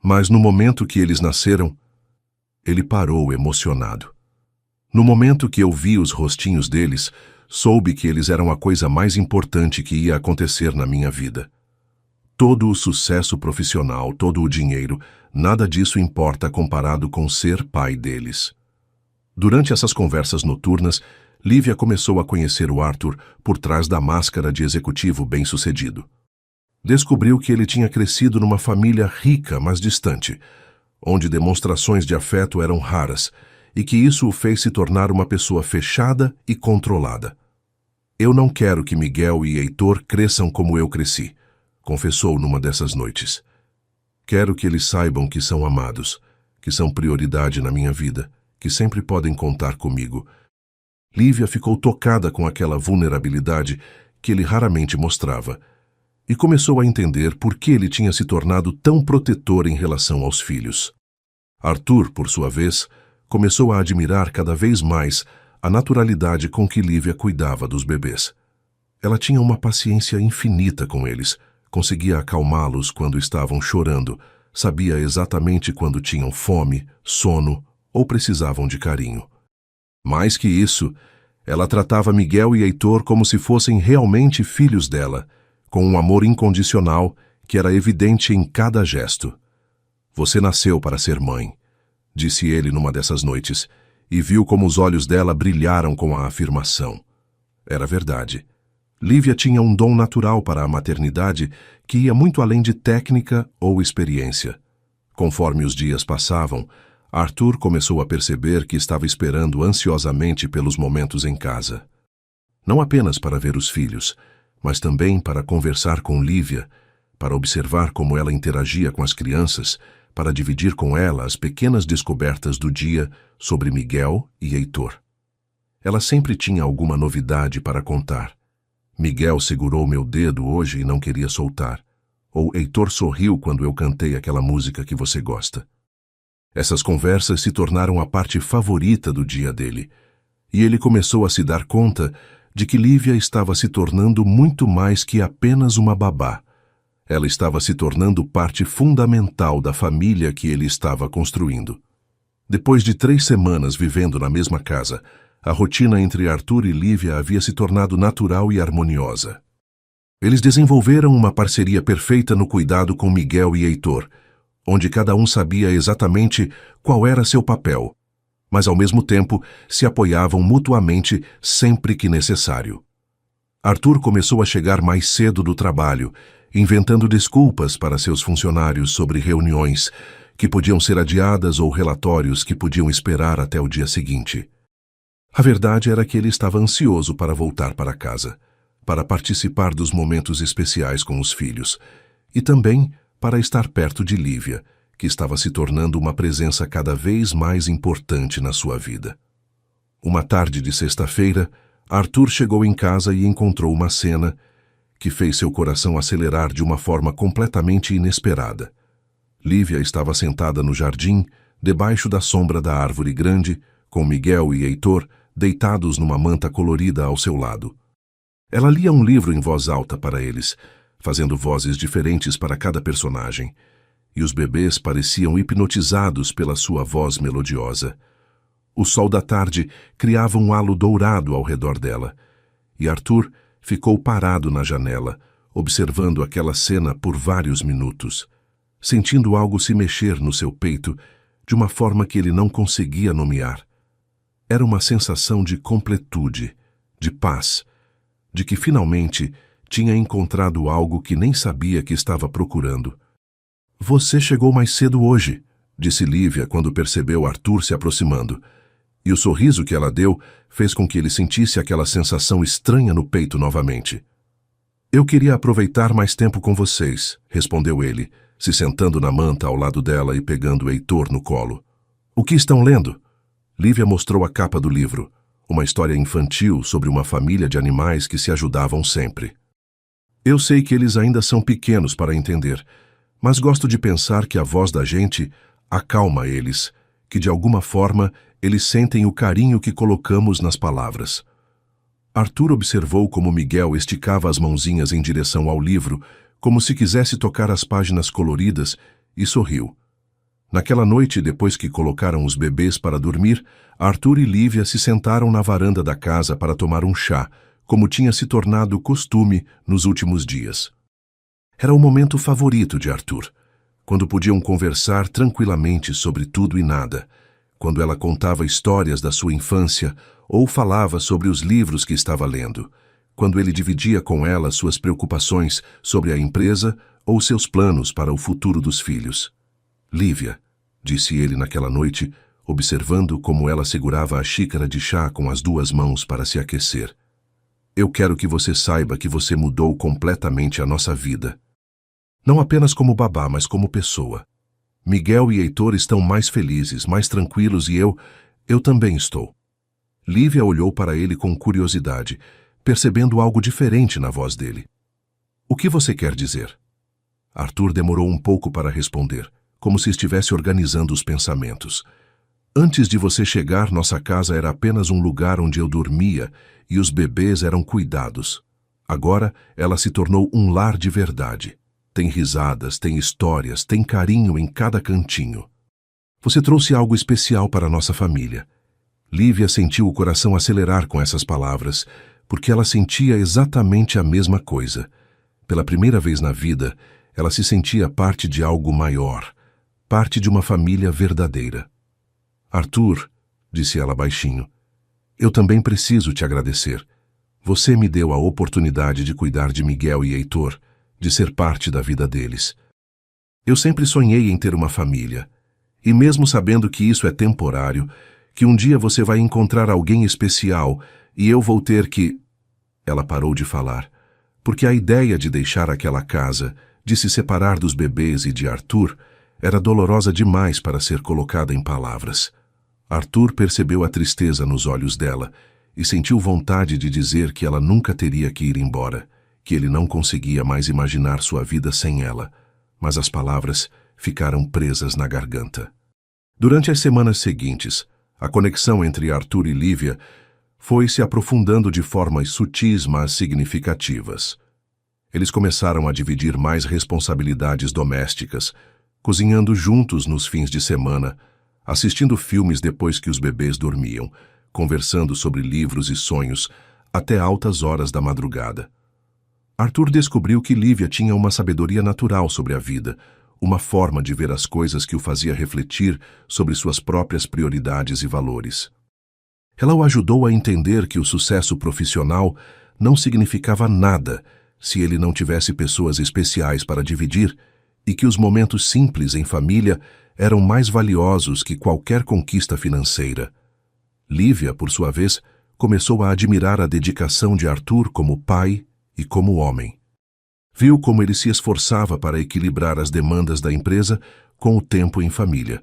S1: Mas no momento que eles nasceram..." Ele parou emocionado. "No momento que eu vi os rostinhos deles, soube que eles eram a coisa mais importante que ia acontecer na minha vida. Todo o sucesso profissional, todo o dinheiro, nada disso importa comparado com ser pai deles." Durante essas conversas noturnas, Lívia começou a conhecer o Arthur por trás da máscara de executivo bem-sucedido. Descobriu que ele tinha crescido numa família rica, mas distante, onde demonstrações de afeto eram raras, e que isso o fez se tornar uma pessoa fechada e controlada. "Eu não quero que Miguel e Heitor cresçam como eu cresci", confessou numa dessas noites. "Quero que eles saibam que são amados, que são prioridade na minha vida, que sempre podem contar comigo." Lívia ficou tocada com aquela vulnerabilidade que ele raramente mostrava, e começou a entender por que ele tinha se tornado tão protetor em relação aos filhos. Arthur, por sua vez, começou a admirar cada vez mais a naturalidade com que Lívia cuidava dos bebês. Ela tinha uma paciência infinita com eles, conseguia acalmá-los quando estavam chorando, sabia exatamente quando tinham fome, sono ou precisavam de carinho. Mais que isso, ela tratava Miguel e Heitor como se fossem realmente filhos dela, com um amor incondicional que era evidente em cada gesto. "Você nasceu para ser mãe", disse ele numa dessas noites, e viu como os olhos dela brilharam com a afirmação. Era verdade. Lívia tinha um dom natural para a maternidade que ia muito além de técnica ou experiência. Conforme os dias passavam, Arthur começou a perceber que estava esperando ansiosamente pelos momentos em casa. Não apenas para ver os filhos, mas também para conversar com Lívia, para observar como ela interagia com as crianças, para dividir com ela as pequenas descobertas do dia sobre Miguel e Heitor. Ela sempre tinha alguma novidade para contar. "Miguel segurou meu dedo hoje e não queria soltar." Ou "Heitor sorriu quando eu cantei aquela música que você gosta." Essas conversas se tornaram a parte favorita do dia dele, e ele começou a se dar conta de que Lívia estava se tornando muito mais que apenas uma babá. Ela estava se tornando parte fundamental da família que ele estava construindo. Depois de 3 semanas vivendo na mesma casa, a rotina entre Arthur e Lívia havia se tornado natural e harmoniosa. Eles desenvolveram uma parceria perfeita no cuidado com Miguel e Heitor, onde cada um sabia exatamente qual era seu papel, mas ao mesmo tempo se apoiavam mutuamente sempre que necessário. Arthur começou a chegar mais cedo do trabalho, inventando desculpas para seus funcionários sobre reuniões que podiam ser adiadas ou relatórios que podiam esperar até o dia seguinte. A verdade era que ele estava ansioso para voltar para casa, para participar dos momentos especiais com os filhos, e também para estar perto de Lívia, que estava se tornando uma presença cada vez mais importante na sua vida. Uma tarde de sexta-feira, Arthur chegou em casa e encontrou uma cena que fez seu coração acelerar de uma forma completamente inesperada. Lívia estava sentada no jardim, debaixo da sombra da árvore grande, com Miguel e Heitor deitados numa manta colorida ao seu lado. Ela lia um livro em voz alta para eles, fazendo vozes diferentes para cada personagem, e os bebês pareciam hipnotizados pela sua voz melodiosa. O sol da tarde criava um halo dourado ao redor dela, e Arthur ficou parado na janela, observando aquela cena por vários minutos, sentindo algo se mexer no seu peito de uma forma que ele não conseguia nomear. Era uma sensação de completude, de paz, de que finalmente tinha encontrado algo que nem sabia que estava procurando. "Você chegou mais cedo hoje", disse Lívia quando percebeu Arthur se aproximando, e o sorriso que ela deu fez com que ele sentisse aquela sensação estranha no peito novamente. "Eu queria aproveitar mais tempo com vocês", respondeu ele, se sentando na manta ao lado dela e pegando Heitor no colo. "O que estão lendo?" Lívia mostrou a capa do livro, uma história infantil sobre uma família de animais que se ajudavam sempre. "Eu sei que eles ainda são pequenos para entender, mas gosto de pensar que a voz da gente acalma eles, que de alguma forma eles sentem o carinho que colocamos nas palavras." Arthur observou como Miguel esticava as mãozinhas em direção ao livro, como se quisesse tocar as páginas coloridas, e sorriu. Naquela noite, depois que colocaram os bebês para dormir, Arthur e Lívia se sentaram na varanda da casa para tomar um chá, como tinha se tornado costume nos últimos dias. Era o momento favorito de Arthur, quando podiam conversar tranquilamente sobre tudo e nada, quando ela contava histórias da sua infância ou falava sobre os livros que estava lendo, quando ele dividia com ela suas preocupações sobre a empresa ou seus planos para o futuro dos filhos. "Lívia", disse ele naquela noite, observando como ela segurava a xícara de chá com as 2 mãos para se aquecer. "Eu quero que você saiba que você mudou completamente a nossa vida. Não apenas como babá, mas como pessoa. Miguel e Heitor estão mais felizes, mais tranquilos e eu também estou." Lívia olhou para ele com curiosidade, percebendo algo diferente na voz dele. O que você quer dizer? Arthur demorou um pouco para responder, como se estivesse organizando os pensamentos. Antes de você chegar, nossa casa era apenas um lugar onde eu dormia e os bebês eram cuidados. Agora, ela se tornou um lar de verdade. Tem risadas, tem histórias, tem carinho em cada cantinho. Você trouxe algo especial para nossa família. Lívia sentiu o coração acelerar com essas palavras, porque ela sentia exatamente a mesma coisa. Pela primeira vez na vida, ela se sentia parte de algo maior, parte de uma família verdadeira. Arthur, disse ela baixinho, eu também preciso te agradecer. Você me deu a oportunidade de cuidar de Miguel e Heitor, de ser parte da vida deles. Eu sempre sonhei em ter uma família, e mesmo sabendo que isso é temporário, que um dia você vai encontrar alguém especial e eu vou ter que... Ela parou de falar, porque a ideia de deixar aquela casa, de se separar dos bebês e de Arthur, era dolorosa demais para ser colocada em palavras. Arthur percebeu a tristeza nos olhos dela e sentiu vontade de dizer que ela nunca teria que ir embora, que ele não conseguia mais imaginar sua vida sem ela, mas as palavras ficaram presas na garganta. Durante as semanas seguintes, a conexão entre Arthur e Lívia foi se aprofundando de formas sutis, mas significativas. Eles começaram a dividir mais responsabilidades domésticas, cozinhando juntos nos fins de semana, assistindo filmes depois que os bebês dormiam, conversando sobre livros e sonhos até altas horas da madrugada. Arthur descobriu que Lívia tinha uma sabedoria natural sobre a vida, uma forma de ver as coisas que o fazia refletir sobre suas próprias prioridades e valores. Ela o ajudou a entender que o sucesso profissional não significava nada se ele não tivesse pessoas especiais para dividir e que os momentos simples em família eram mais valiosos que qualquer conquista financeira. Lívia, por sua vez, começou a admirar a dedicação de Arthur como pai e como homem. Viu como ele se esforçava para equilibrar as demandas da empresa com o tempo em família.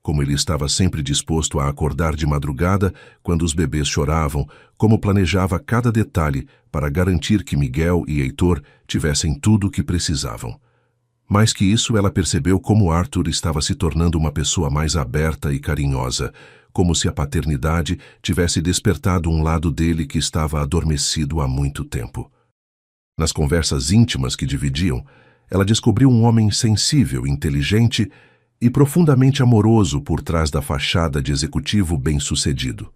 S1: Como ele estava sempre disposto a acordar de madrugada quando os bebês choravam, como planejava cada detalhe para garantir que Miguel e Heitor tivessem tudo o que precisavam. Mais que isso, ela percebeu como Arthur estava se tornando uma pessoa mais aberta e carinhosa, como se a paternidade tivesse despertado um lado dele que estava adormecido há muito tempo. Nas conversas íntimas que dividiam, ela descobriu um homem sensível, inteligente e profundamente amoroso por trás da fachada de executivo bem-sucedido.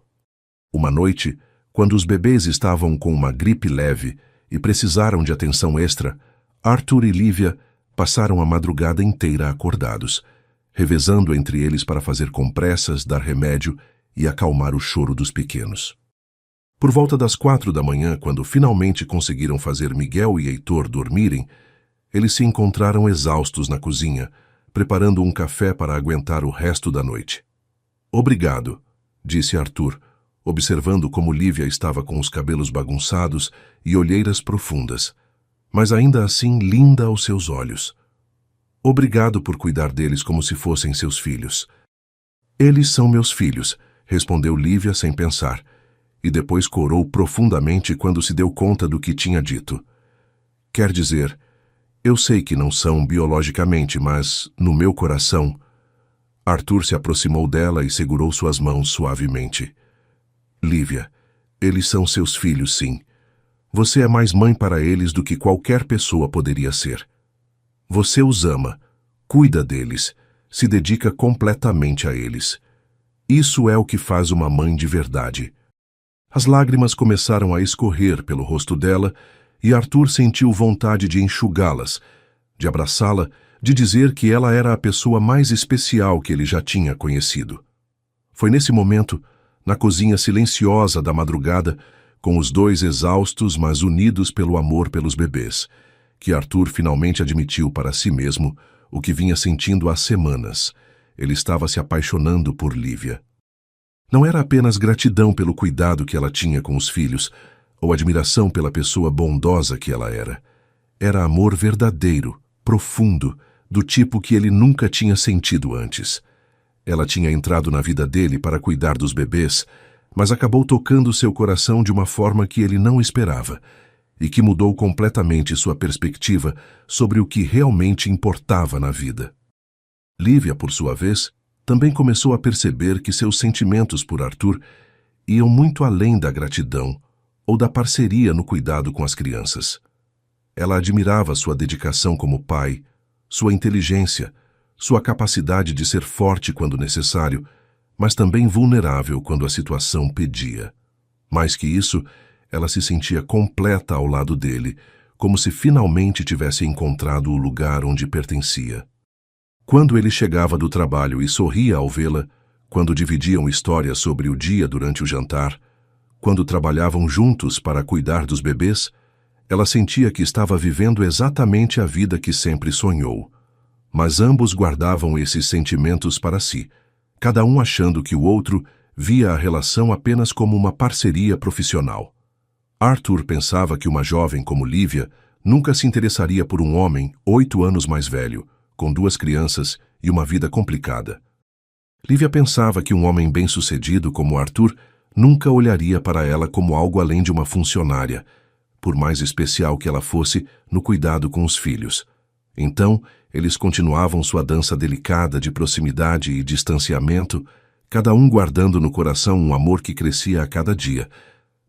S1: Uma noite, quando os bebês estavam com uma gripe leve e precisaram de atenção extra, Arthur e Lívia passaram a madrugada inteira acordados, revezando entre eles para fazer compressas, dar remédio e acalmar o choro dos pequenos. Por volta das 4 da manhã, quando finalmente conseguiram fazer Miguel e Heitor dormirem, eles se encontraram exaustos na cozinha, preparando um café para aguentar o resto da noite. Obrigado, disse Arthur, observando como Lívia estava com os cabelos bagunçados e olheiras profundas, mas ainda assim linda aos seus olhos. Obrigado por cuidar deles como se fossem seus filhos. Eles são meus filhos, respondeu Lívia sem pensar, e depois corou profundamente quando se deu conta do que tinha dito. Quer dizer, eu sei que não são biologicamente, mas, no meu coração... Arthur se aproximou dela e segurou suas mãos suavemente. Lívia, eles são seus filhos, sim. Você é mais mãe para eles do que qualquer pessoa poderia ser. Você os ama, cuida deles, se dedica completamente a eles. Isso é o que faz uma mãe de verdade. As lágrimas começaram a escorrer pelo rosto dela e Arthur sentiu vontade de enxugá-las, de abraçá-la, de dizer que ela era a pessoa mais especial que ele já tinha conhecido. Foi nesse momento, na cozinha silenciosa da madrugada, com os dois exaustos, mas unidos pelo amor pelos bebês, que Arthur finalmente admitiu para si mesmo o que vinha sentindo há semanas. Ele estava se apaixonando por Lívia. Não era apenas gratidão pelo cuidado que ela tinha com os filhos, ou admiração pela pessoa bondosa que ela era. Era amor verdadeiro, profundo, do tipo que ele nunca tinha sentido antes. Ela tinha entrado na vida dele para cuidar dos bebês, mas acabou tocando seu coração de uma forma que ele não esperava e que mudou completamente sua perspectiva sobre o que realmente importava na vida. Lívia, por sua vez, também começou a perceber que seus sentimentos por Arthur iam muito além da gratidão ou da parceria no cuidado com as crianças. Ela admirava sua dedicação como pai, sua inteligência, sua capacidade de ser forte quando necessário, mas também vulnerável quando a situação pedia. Mais que isso, ela se sentia completa ao lado dele, como se finalmente tivesse encontrado o lugar onde pertencia. Quando ele chegava do trabalho e sorria ao vê-la, quando dividiam histórias sobre o dia durante o jantar, quando trabalhavam juntos para cuidar dos bebês, ela sentia que estava vivendo exatamente a vida que sempre sonhou. Mas ambos guardavam esses sentimentos para si, cada um achando que o outro via a relação apenas como uma parceria profissional. Arthur pensava que uma jovem como Lívia nunca se interessaria por um homem 8 anos mais velho, com 2 crianças e uma vida complicada. Lívia pensava que um homem bem-sucedido como Arthur nunca olharia para ela como algo além de uma funcionária, por mais especial que ela fosse no cuidado com os filhos. Então, eles continuavam sua dança delicada de proximidade e distanciamento, cada um guardando no coração um amor que crescia a cada dia,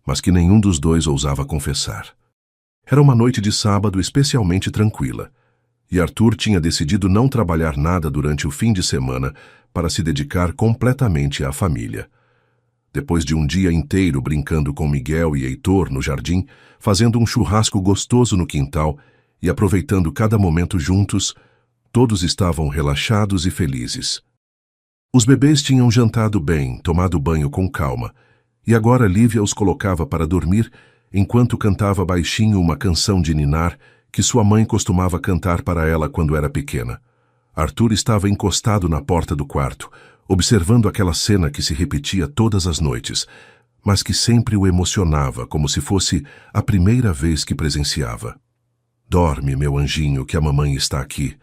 S1: mas que nenhum dos dois ousava confessar. Era uma noite de sábado especialmente tranquila, e Arthur tinha decidido não trabalhar nada durante o fim de semana para se dedicar completamente à família. Depois de um dia inteiro brincando com Miguel e Heitor no jardim, fazendo um churrasco gostoso no quintal e aproveitando cada momento juntos, todos estavam relaxados e felizes. Os bebês tinham jantado bem, tomado banho com calma, e agora Lívia os colocava para dormir enquanto cantava baixinho uma canção de ninar que sua mãe costumava cantar para ela quando era pequena. Arthur estava encostado na porta do quarto, observando aquela cena que se repetia todas as noites, mas que sempre o emocionava como se fosse a primeira vez que presenciava. Dorme, meu anjinho, que a mamãe está aqui.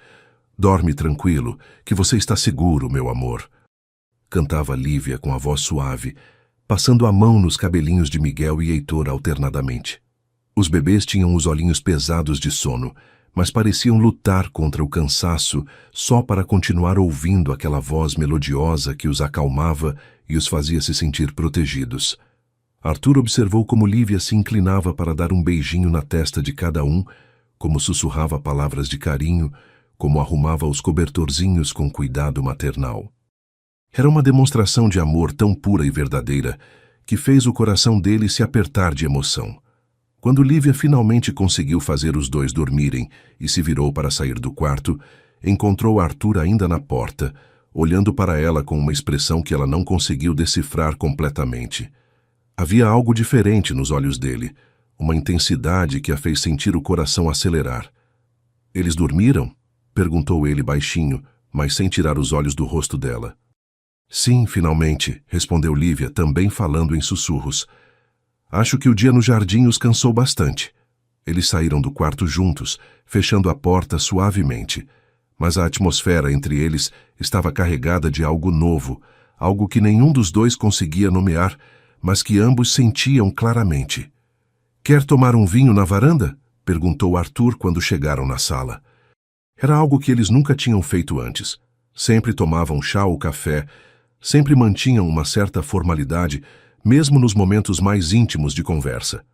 S1: Dorme tranquilo, que você está seguro, meu amor. Cantava Lívia com a voz suave, passando a mão nos cabelinhos de Miguel e Heitor alternadamente. Os bebês tinham os olhinhos pesados de sono, mas pareciam lutar contra o cansaço só para continuar ouvindo aquela voz melodiosa que os acalmava e os fazia se sentir protegidos. Arthur observou como Lívia se inclinava para dar um beijinho na testa de cada um, como sussurrava palavras de carinho, como arrumava os cobertorzinhos com cuidado maternal. Era uma demonstração de amor tão pura e verdadeira que fez o coração dele se apertar de emoção. Quando Lívia finalmente conseguiu fazer os dois dormirem e se virou para sair do quarto, encontrou Arthur ainda na porta, olhando para ela com uma expressão que ela não conseguiu decifrar completamente. Havia algo diferente nos olhos dele, uma intensidade que a fez sentir o coração acelerar. "Eles dormiram?" perguntou ele baixinho, mas sem tirar os olhos do rosto dela. "Sim, finalmente", respondeu Lívia, também falando em sussurros. "Acho que o dia no jardim os cansou bastante." Eles saíram do quarto juntos, fechando a porta suavemente, mas a atmosfera entre eles estava carregada de algo novo, algo que nenhum dos dois conseguia nomear, mas que ambos sentiam claramente. "Quer tomar um vinho na varanda?" perguntou Arthur quando chegaram na sala. Era algo que eles nunca tinham feito antes. Sempre tomavam chá ou café, sempre mantinham uma certa formalidade, mesmo nos momentos mais íntimos de conversa.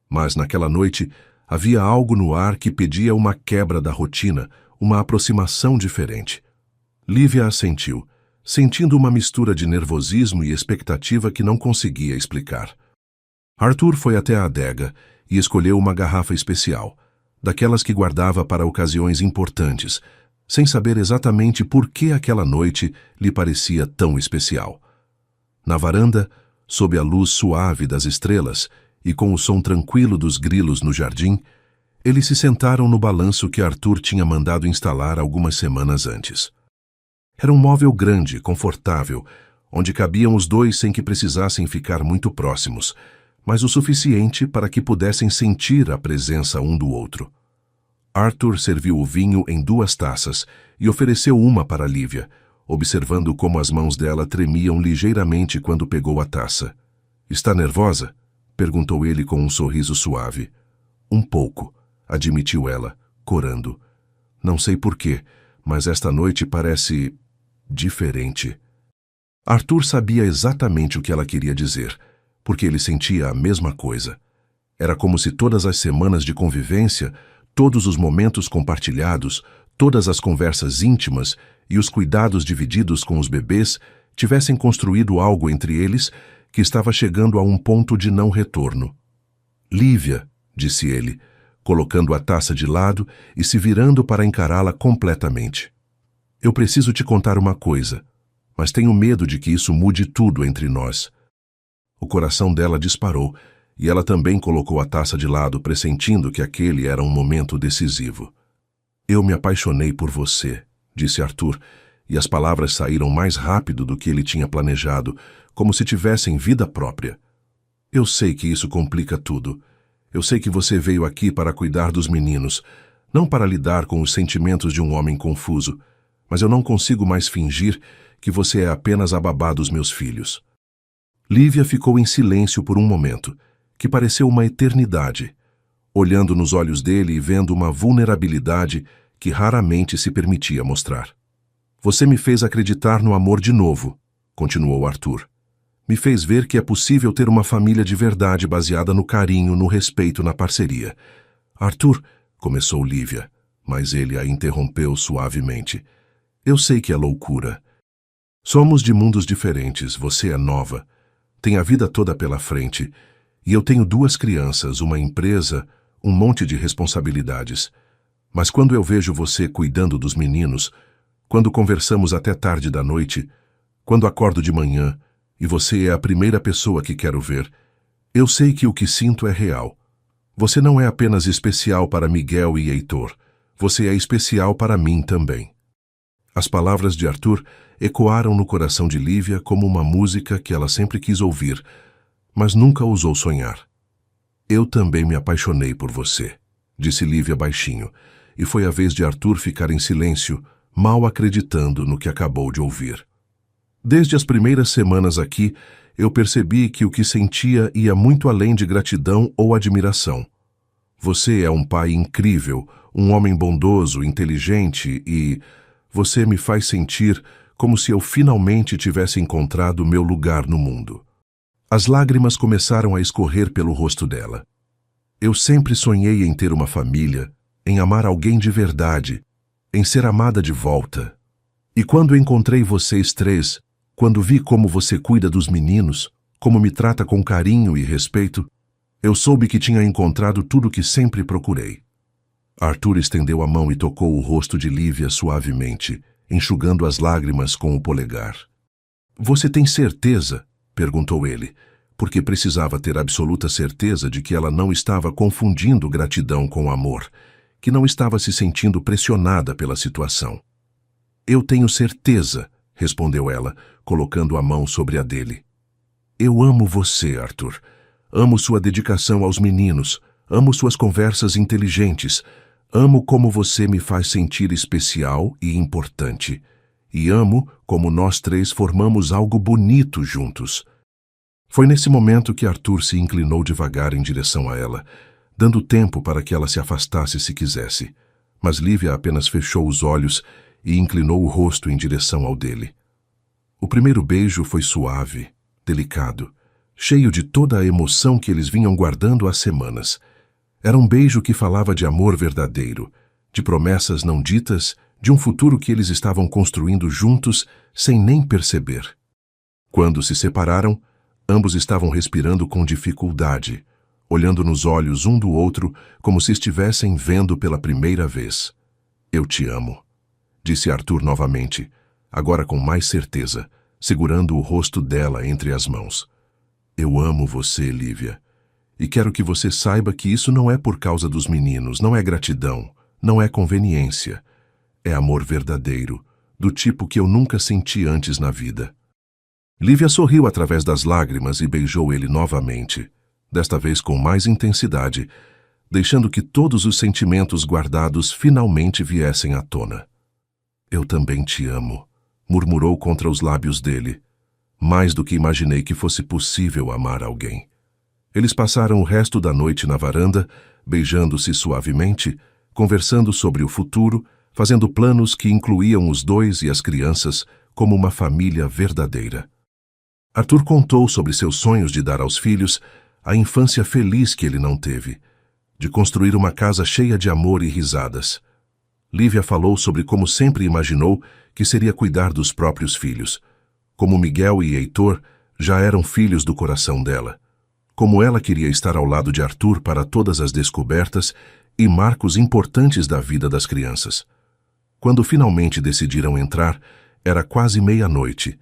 S1: Mas naquela noite havia algo no ar que pedia uma quebra da rotina, uma aproximação diferente. Lívia assentiu, sentindo uma mistura de nervosismo e expectativa que não conseguia explicar. Arthur foi até a adega e escolheu uma garrafa especial, daquelas que guardava para ocasiões importantes, sem saber exatamente por que aquela noite lhe parecia tão especial. Na varanda, sob a luz suave das estrelas e com o som tranquilo dos grilos no jardim, eles se sentaram no balanço que Arthur tinha mandado instalar algumas semanas antes. Era um móvel grande, confortável, onde cabiam os dois sem que precisassem ficar muito próximos, mas o suficiente para que pudessem sentir a presença um do outro. Arthur serviu o vinho em 2 taças e ofereceu uma para Lívia, observando como as mãos dela tremiam ligeiramente quando pegou a taça. Está nervosa? Perguntou ele com um sorriso suave. Um pouco, admitiu ela, corando. Não sei porquê, mas esta noite parece diferente. Arthur sabia exatamente o que ela queria dizer, porque ele sentia a mesma coisa. Era como se todas as semanas de convivência, todos os momentos compartilhados, todas as conversas íntimas e os cuidados divididos com os bebês tivessem construído algo entre eles que estava chegando a um ponto de não retorno. Lívia, disse ele, colocando a taça de lado e se virando para encará-la completamente. Eu preciso te contar uma coisa, mas tenho medo de que isso mude tudo entre nós. O coração dela disparou e ela também colocou a taça de lado, pressentindo que aquele era um momento decisivo. Eu me apaixonei por você, disse Arthur, e as palavras saíram mais rápido do que ele tinha planejado, como se tivessem vida própria. Eu sei que isso complica tudo. Eu sei que você veio aqui para cuidar dos meninos, não para lidar com os sentimentos de um homem confuso, mas eu não consigo mais fingir que você é apenas a babá dos meus filhos. Lívia ficou em silêncio por um momento, que pareceu uma eternidade, olhando nos olhos dele e vendo uma vulnerabilidade que raramente se permitia mostrar. Você me fez acreditar no amor de novo, continuou Arthur. Me fez ver que é possível ter uma família de verdade baseada no carinho, no respeito, na parceria. Arthur, começou Lívia, mas ele a interrompeu suavemente. Eu sei que é loucura. Somos de mundos diferentes, você é nova, tem a vida toda pela frente, e eu tenho 2 crianças, uma empresa, um monte de responsabilidades. Mas quando eu vejo você cuidando dos meninos, quando conversamos até tarde da noite, quando acordo de manhã, e você é a primeira pessoa que quero ver, eu sei que o que sinto é real. Você não é apenas especial para Miguel e Heitor, você é especial para mim também. As palavras de Arthur ecoaram no coração de Lívia como uma música que ela sempre quis ouvir, mas nunca ousou sonhar. Eu também me apaixonei por você, disse Lívia baixinho, e foi a vez de Arthur ficar em silêncio, mal acreditando no que acabou de ouvir. Desde as primeiras semanas aqui, eu percebi que o que sentia ia muito além de gratidão ou admiração. Você é um pai incrível, um homem bondoso, inteligente e você me faz sentir como se eu finalmente tivesse encontrado meu lugar no mundo. As lágrimas começaram a escorrer pelo rosto dela. Eu sempre sonhei em ter uma família, em amar alguém de verdade, em ser amada de volta. E quando encontrei vocês 3, quando vi como você cuida dos meninos, como me trata com carinho e respeito, eu soube que tinha encontrado tudo o que sempre procurei. Arthur estendeu a mão e tocou o rosto de Lívia suavemente, enxugando as lágrimas com o polegar. Você tem certeza? Perguntou ele, porque precisava ter absoluta certeza de que ela não estava confundindo gratidão com amor, que não estava se sentindo pressionada pela situação. Eu tenho certeza, respondeu ela, colocando a mão sobre a dele. Eu amo você, Arthur. Amo sua dedicação aos meninos, amo suas conversas inteligentes, amo como você me faz sentir especial e importante. E amo como nós 3 formamos algo bonito juntos. Foi nesse momento que Arthur se inclinou devagar em direção a ela, dando tempo para que ela se afastasse se quisesse. Mas Lívia apenas fechou os olhos e inclinou o rosto em direção ao dele. O primeiro beijo foi suave, delicado, cheio de toda a emoção que eles vinham guardando há semanas. Era um beijo que falava de amor verdadeiro, de promessas não ditas, de um futuro que eles estavam construindo juntos sem nem perceber. Quando se separaram, ambos estavam respirando com dificuldade, olhando nos olhos um do outro como se estivessem vendo pela primeira vez. Eu te amo, disse Arthur novamente, agora com mais certeza, segurando o rosto dela entre as mãos. Eu amo você, Lívia, e quero que você saiba que isso não é por causa dos meninos, não é gratidão, não é conveniência. É amor verdadeiro, do tipo que eu nunca senti antes na vida. Lívia sorriu através das lágrimas e beijou ele novamente, desta vez com mais intensidade, deixando que todos os sentimentos guardados finalmente viessem à tona. Eu também te amo, murmurou contra os lábios dele, mais do que imaginei que fosse possível amar alguém. Eles passaram o resto da noite na varanda, beijando-se suavemente, conversando sobre o futuro, fazendo planos que incluíam os dois e as crianças como uma família verdadeira. Arthur contou sobre seus sonhos de dar aos filhos a infância feliz que ele não teve, de construir uma casa cheia de amor e risadas. Lívia falou sobre como sempre imaginou que seria cuidar dos próprios filhos, como Miguel e Heitor já eram filhos do coração dela, como ela queria estar ao lado de Arthur para todas as descobertas e marcos importantes da vida das crianças. Quando finalmente decidiram entrar, era quase meia-noite,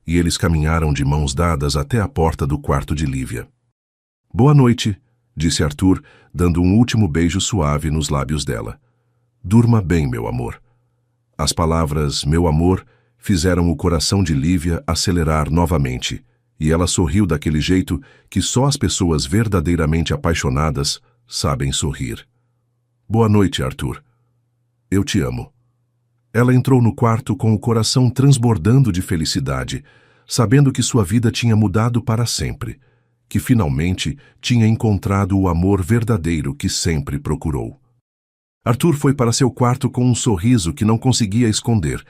S1: e eles caminharam de mãos dadas até a porta do quarto de Lívia. "Boa noite", disse Arthur, dando um último beijo suave nos lábios dela. "Durma bem, meu amor." As palavras "meu amor" fizeram o coração de Lívia acelerar novamente, e ela sorriu daquele jeito que só as pessoas verdadeiramente apaixonadas sabem sorrir. "Boa noite, Arthur. Eu te amo." Ela entrou no quarto com o coração transbordando de felicidade, sabendo que sua vida tinha mudado para sempre, que finalmente tinha encontrado o amor verdadeiro que sempre procurou. Arthur foi para seu quarto com um sorriso que não conseguia esconder,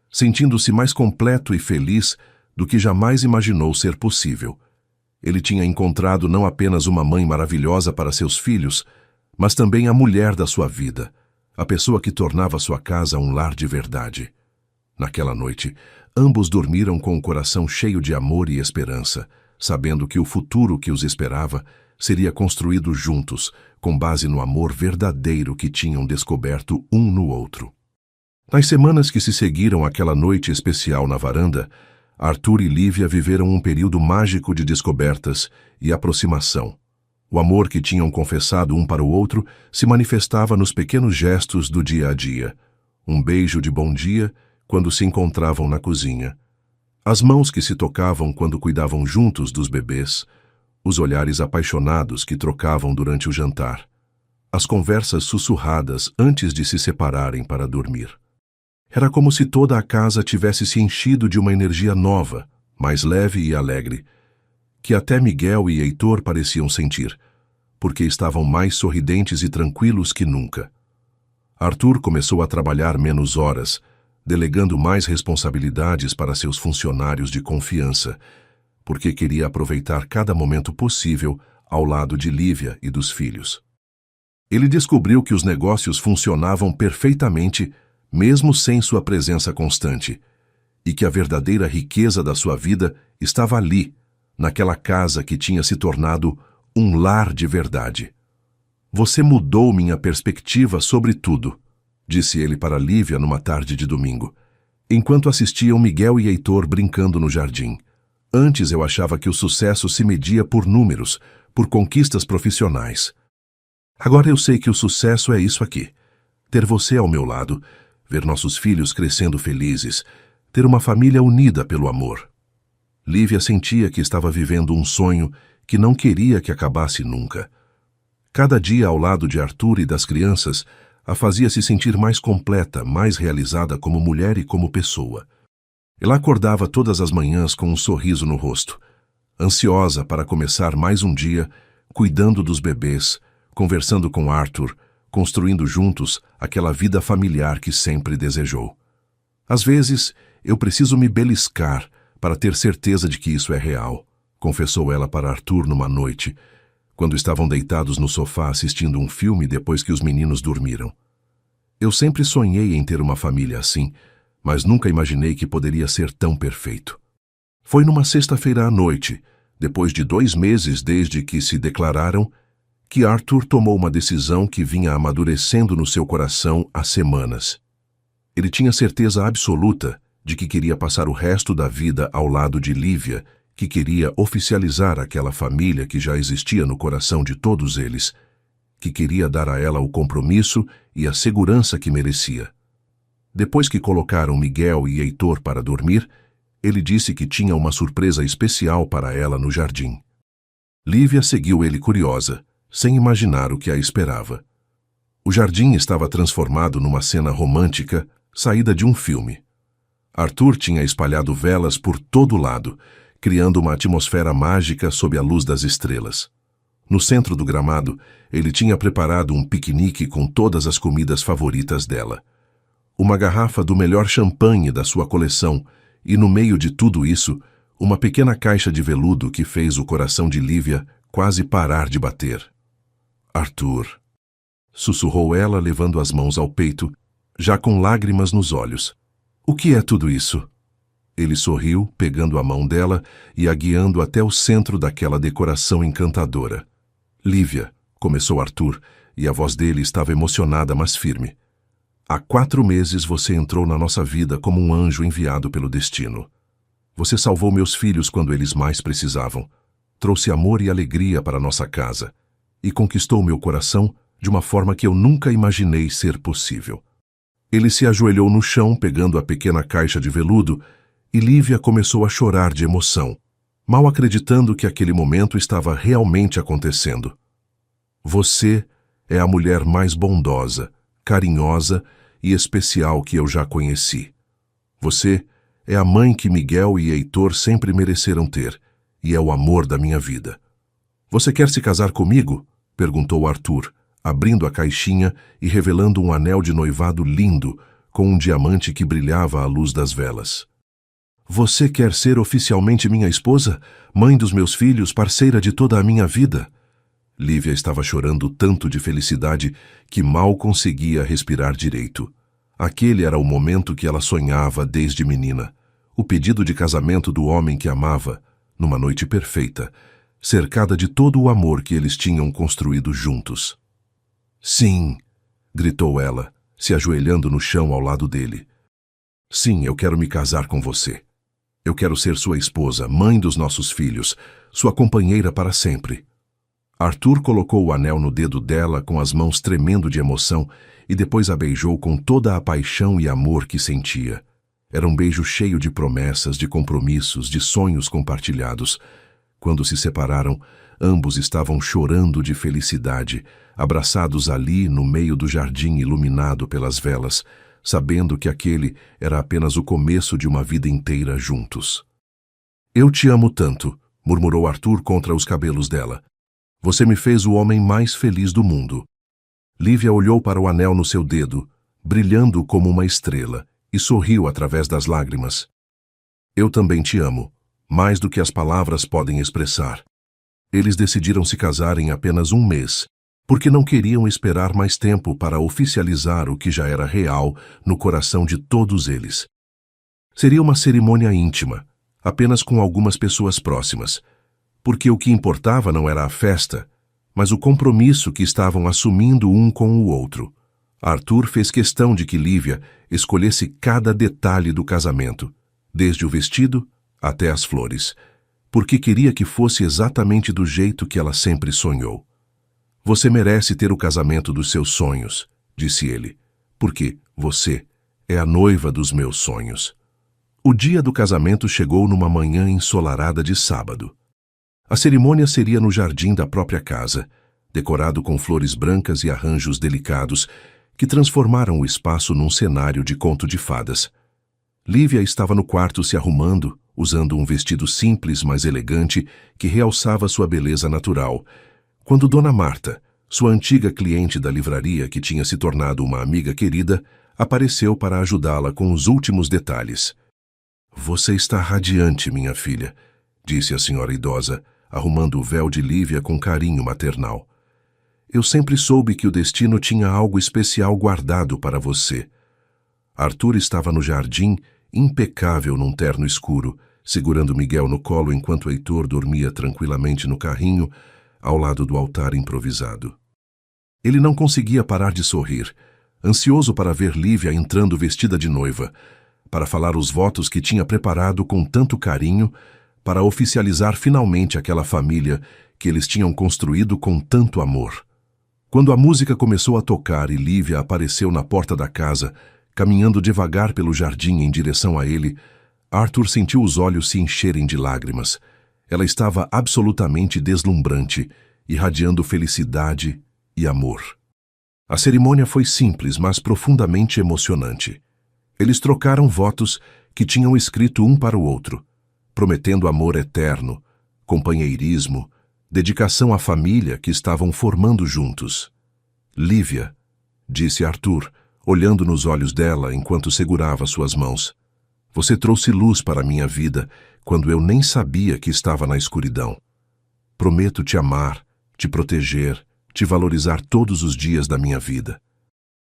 S1: sentindo-se mais completo e feliz do que jamais imaginou ser possível. Ele tinha encontrado não apenas uma mãe maravilhosa para seus filhos, mas também a mulher da sua vida, a pessoa que tornava sua casa um lar de verdade. Naquela noite, ambos dormiram com o coração cheio de amor e esperança, sabendo que o futuro que os esperava seria construído juntos, com base no amor verdadeiro que tinham descoberto um no outro. Nas semanas que se seguiram àquela noite especial na varanda, Arthur e Lívia viveram um período mágico de descobertas e aproximação. O amor que tinham confessado um para o outro se manifestava nos pequenos gestos do dia a dia. Um beijo de bom dia quando se encontravam na cozinha. As mãos que se tocavam quando cuidavam juntos dos bebês. Os olhares apaixonados que trocavam durante o jantar. As conversas sussurradas antes de se separarem para dormir. Era como se toda a casa tivesse se enchido de uma energia nova, mais leve e alegre, que até Miguel e Heitor pareciam sentir, porque estavam mais sorridentes e tranquilos que nunca. Arthur começou a trabalhar menos horas, delegando mais responsabilidades para seus funcionários de confiança, porque queria aproveitar cada momento possível ao lado de Lívia e dos filhos. Ele descobriu que os negócios funcionavam perfeitamente, mesmo sem sua presença constante, e que a verdadeira riqueza da sua vida estava ali, naquela casa que tinha se tornado um lar de verdade. "Você mudou minha perspectiva sobre tudo", disse ele para Lívia numa tarde de domingo, enquanto assistiam Miguel e Heitor brincando no jardim. "Antes eu achava que o sucesso se media por números, por conquistas profissionais. Agora eu sei que o sucesso é isso aqui. Ter você ao meu lado, ver nossos filhos crescendo felizes, ter uma família unida pelo amor." Lívia sentia que estava vivendo um sonho que não queria que acabasse nunca. Cada dia ao lado de Arthur e das crianças a fazia se sentir mais completa, mais realizada como mulher e como pessoa. Ela acordava todas as manhãs com um sorriso no rosto, ansiosa para começar mais um dia, cuidando dos bebês, conversando com Arthur, construindo juntos aquela vida familiar que sempre desejou. "Às vezes, eu preciso me beliscar para ter certeza de que isso é real", confessou ela para Arthur numa noite, quando estavam deitados no sofá assistindo um filme depois que os meninos dormiram. "Eu sempre sonhei em ter uma família assim, mas nunca imaginei que poderia ser tão perfeito." Foi numa sexta-feira à noite, depois de 2 meses desde que se declararam, que Arthur tomou uma decisão que vinha amadurecendo no seu coração há semanas. Ele tinha certeza absoluta de que queria passar o resto da vida ao lado de Lívia, que queria oficializar aquela família que já existia no coração de todos eles, que queria dar a ela o compromisso e a segurança que merecia. Depois que colocaram Miguel e Heitor para dormir, ele disse que tinha uma surpresa especial para ela no jardim. Lívia seguiu ele curiosa, sem imaginar o que a esperava. O jardim estava transformado numa cena romântica, saída de um filme. Arthur tinha espalhado velas por todo lado, criando uma atmosfera mágica sob a luz das estrelas. No centro do gramado, ele tinha preparado um piquenique com todas as comidas favoritas dela. Uma garrafa do melhor champanhe da sua coleção e, no meio de tudo isso, uma pequena caixa de veludo que fez o coração de Lívia quase parar de bater. Arthur, sussurrou ela, levando as mãos ao peito, já com lágrimas nos olhos. O que é tudo isso? Ele sorriu, pegando a mão dela e a guiando até o centro daquela decoração encantadora. Lívia, começou Arthur, e a voz dele estava emocionada, mas firme. Há 4 meses você entrou na nossa vida como um anjo enviado pelo destino. Você salvou meus filhos quando eles mais precisavam, trouxe amor e alegria para nossa casa e conquistou meu coração de uma forma que eu nunca imaginei ser possível. Ele se ajoelhou no chão, pegando a pequena caixa de veludo, e Lívia começou a chorar de emoção, mal acreditando que aquele momento estava realmente acontecendo. Você é a mulher mais bondosa, carinhosa e especial que eu já conheci. Você é a mãe que Miguel e Heitor sempre mereceram ter, e é o amor da minha vida. Você quer se casar comigo? Perguntou Arthur, abrindo a caixinha e revelando um anel de noivado lindo, com um diamante que brilhava à luz das velas. Você quer ser oficialmente minha esposa, mãe dos meus filhos, parceira de toda a minha vida? Lívia estava chorando tanto de felicidade que mal conseguia respirar direito. Aquele era o momento que ela sonhava desde menina. O pedido de casamento do homem que amava, numa noite perfeita, cercada de todo o amor que eles tinham construído juntos. Sim, gritou ela, se ajoelhando no chão ao lado dele. Sim, eu quero me casar com você. Eu quero ser sua esposa, mãe dos nossos filhos, sua companheira para sempre. Arthur colocou o anel no dedo dela com as mãos tremendo de emoção e depois a beijou com toda a paixão e amor que sentia. Era um beijo cheio de promessas, de compromissos, de sonhos compartilhados. Quando se separaram, ambos estavam chorando de felicidade, abraçados ali no meio do jardim iluminado pelas velas, sabendo que aquele era apenas o começo de uma vida inteira juntos. Eu te amo tanto, murmurou Arthur contra os cabelos dela. Você me fez o homem mais feliz do mundo. Lívia olhou para o anel no seu dedo, brilhando como uma estrela, e sorriu através das lágrimas. Eu também te amo, mais do que as palavras podem expressar. Eles decidiram se casar em apenas 1 mês, porque não queriam esperar mais tempo para oficializar o que já era real no coração de todos eles. Seria uma cerimônia íntima, apenas com algumas pessoas próximas, porque o que importava não era a festa, mas o compromisso que estavam assumindo um com o outro. Arthur fez questão de que Lívia escolhesse cada detalhe do casamento, desde o vestido até as flores, porque queria que fosse exatamente do jeito que ela sempre sonhou. Você merece ter o casamento dos seus sonhos, disse ele, porque você é a noiva dos meus sonhos. O dia do casamento chegou numa manhã ensolarada de sábado. A cerimônia seria no jardim da própria casa, decorado com flores brancas e arranjos delicados, que transformaram o espaço num cenário de conto de fadas. Lívia estava no quarto se arrumando, usando um vestido simples, mas elegante, que realçava sua beleza natural, quando Dona Marta, sua antiga cliente da livraria que tinha se tornado uma amiga querida, apareceu para ajudá-la com os últimos detalhes. Você está radiante, minha filha, disse a senhora idosa, arrumando o véu de Lívia com carinho maternal. Eu sempre soube que o destino tinha algo especial guardado para você. Arthur estava no jardim, impecável num terno escuro, segurando Miguel no colo enquanto Heitor dormia tranquilamente no carrinho, ao lado do altar improvisado. Ele não conseguia parar de sorrir, ansioso para ver Lívia entrando vestida de noiva, para falar os votos que tinha preparado com tanto carinho, para oficializar finalmente aquela família que eles tinham construído com tanto amor. Quando a música começou a tocar e Lívia apareceu na porta da casa, caminhando devagar pelo jardim em direção a ele, Arthur sentiu os olhos se encherem de lágrimas. Ela estava absolutamente deslumbrante, irradiando felicidade e amor. A cerimônia foi simples, mas profundamente emocionante. Eles trocaram votos que tinham escrito um para o outro. prometendo amor eterno, companheirismo, dedicação à família que estavam formando juntos. Lívia, disse Arthur, olhando nos olhos dela enquanto segurava suas mãos. Você trouxe luz para a minha vida quando eu nem sabia que estava na escuridão. Prometo te amar, te proteger, te valorizar todos os dias da minha vida.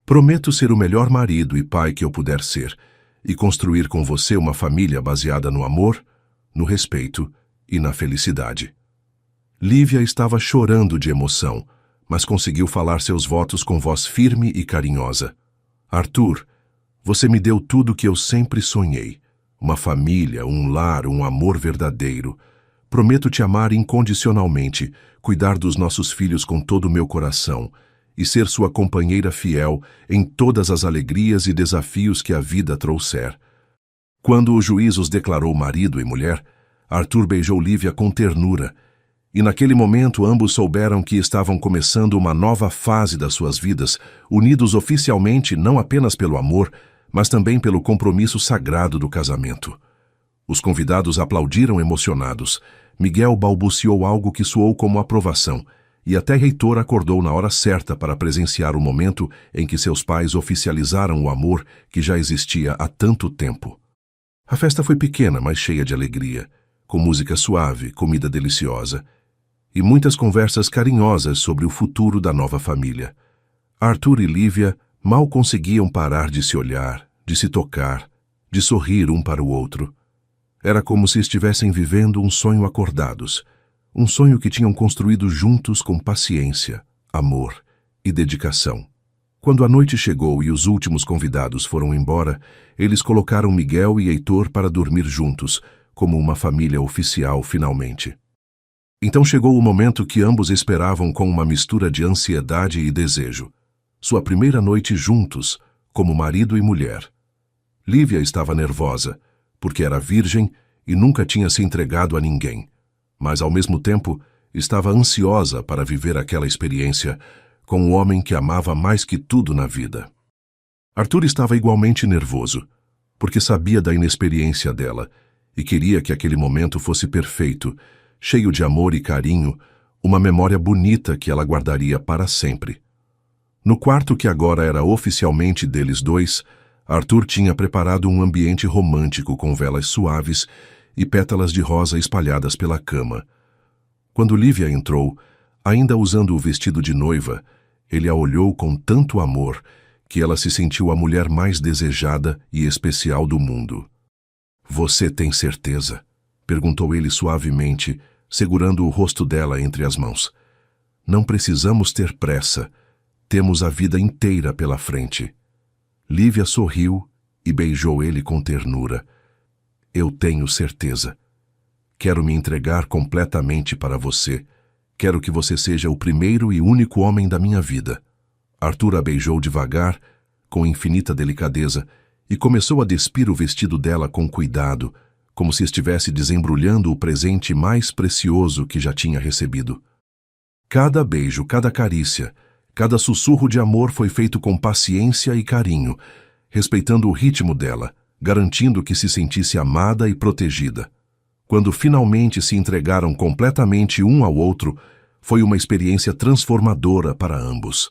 S1: Prometo ser o melhor marido e pai que eu puder ser e construir com você uma família baseada no amor, no respeito e na felicidade. Lívia estava chorando de emoção, mas conseguiu falar seus votos com voz firme e carinhosa. Arthur, você me deu tudo o que eu sempre sonhei. Uma família, um lar, um amor verdadeiro. Prometo te amar incondicionalmente, cuidar dos nossos filhos com todo o meu coração e ser sua companheira fiel em todas as alegrias e desafios que a vida trouxer. Quando o juiz os declarou marido e mulher, Arthur beijou Lívia com ternura, e naquele momento ambos souberam que estavam começando uma nova fase das suas vidas, unidos oficialmente não apenas pelo amor, mas também pelo compromisso sagrado do casamento. Os convidados aplaudiram emocionados. Miguel balbuciou algo que soou como aprovação, e até Heitor acordou na hora certa para presenciar o momento em que seus pais oficializaram o amor que já existia há tanto tempo. A festa foi pequena, mas cheia de alegria, com música suave, comida deliciosa e muitas conversas carinhosas sobre o futuro da nova família. Arthur e Lívia mal conseguiam parar de se olhar, de se tocar, de sorrir um para o outro. Era como se estivessem vivendo um sonho acordados, um sonho que tinham construído juntos com paciência, amor e dedicação. Quando a noite chegou e os últimos convidados foram embora, eles colocaram Miguel e Heitor para dormir juntos, como uma família oficial finalmente. Então chegou o momento que ambos esperavam com uma mistura de ansiedade e desejo. Sua primeira noite juntos, como marido e mulher. Lívia estava nervosa, porque era virgem e nunca tinha se entregado a ninguém, mas ao mesmo tempo estava ansiosa para viver aquela experiência com o homem que amava mais que tudo na vida. Arthur estava igualmente nervoso, porque sabia da inexperiência dela e queria que aquele momento fosse perfeito, cheio de amor e carinho, uma memória bonita que ela guardaria para sempre. No quarto que agora era oficialmente deles dois, Arthur tinha preparado um ambiente romântico com velas suaves e pétalas de rosa espalhadas pela cama. Quando Lívia entrou, ainda usando o vestido de noiva, ele a olhou com tanto amor que ela se sentiu a mulher mais desejada e especial do mundo. "Você tem certeza?" perguntou ele suavemente, segurando o rosto dela entre as mãos. "Não precisamos ter pressa. Temos a vida inteira pela frente." Lívia sorriu e beijou ele com ternura. "Eu tenho certeza. Quero me entregar completamente para você. Quero que você seja o primeiro e único homem da minha vida." Arthur a beijou devagar, com infinita delicadeza, e começou a despir o vestido dela com cuidado, como se estivesse desembrulhando o presente mais precioso que já tinha recebido. Cada beijo, cada carícia, cada sussurro de amor foi feito com paciência e carinho, respeitando o ritmo dela, garantindo que se sentisse amada e protegida. Quando finalmente se entregaram completamente um ao outro, foi uma experiência transformadora para ambos.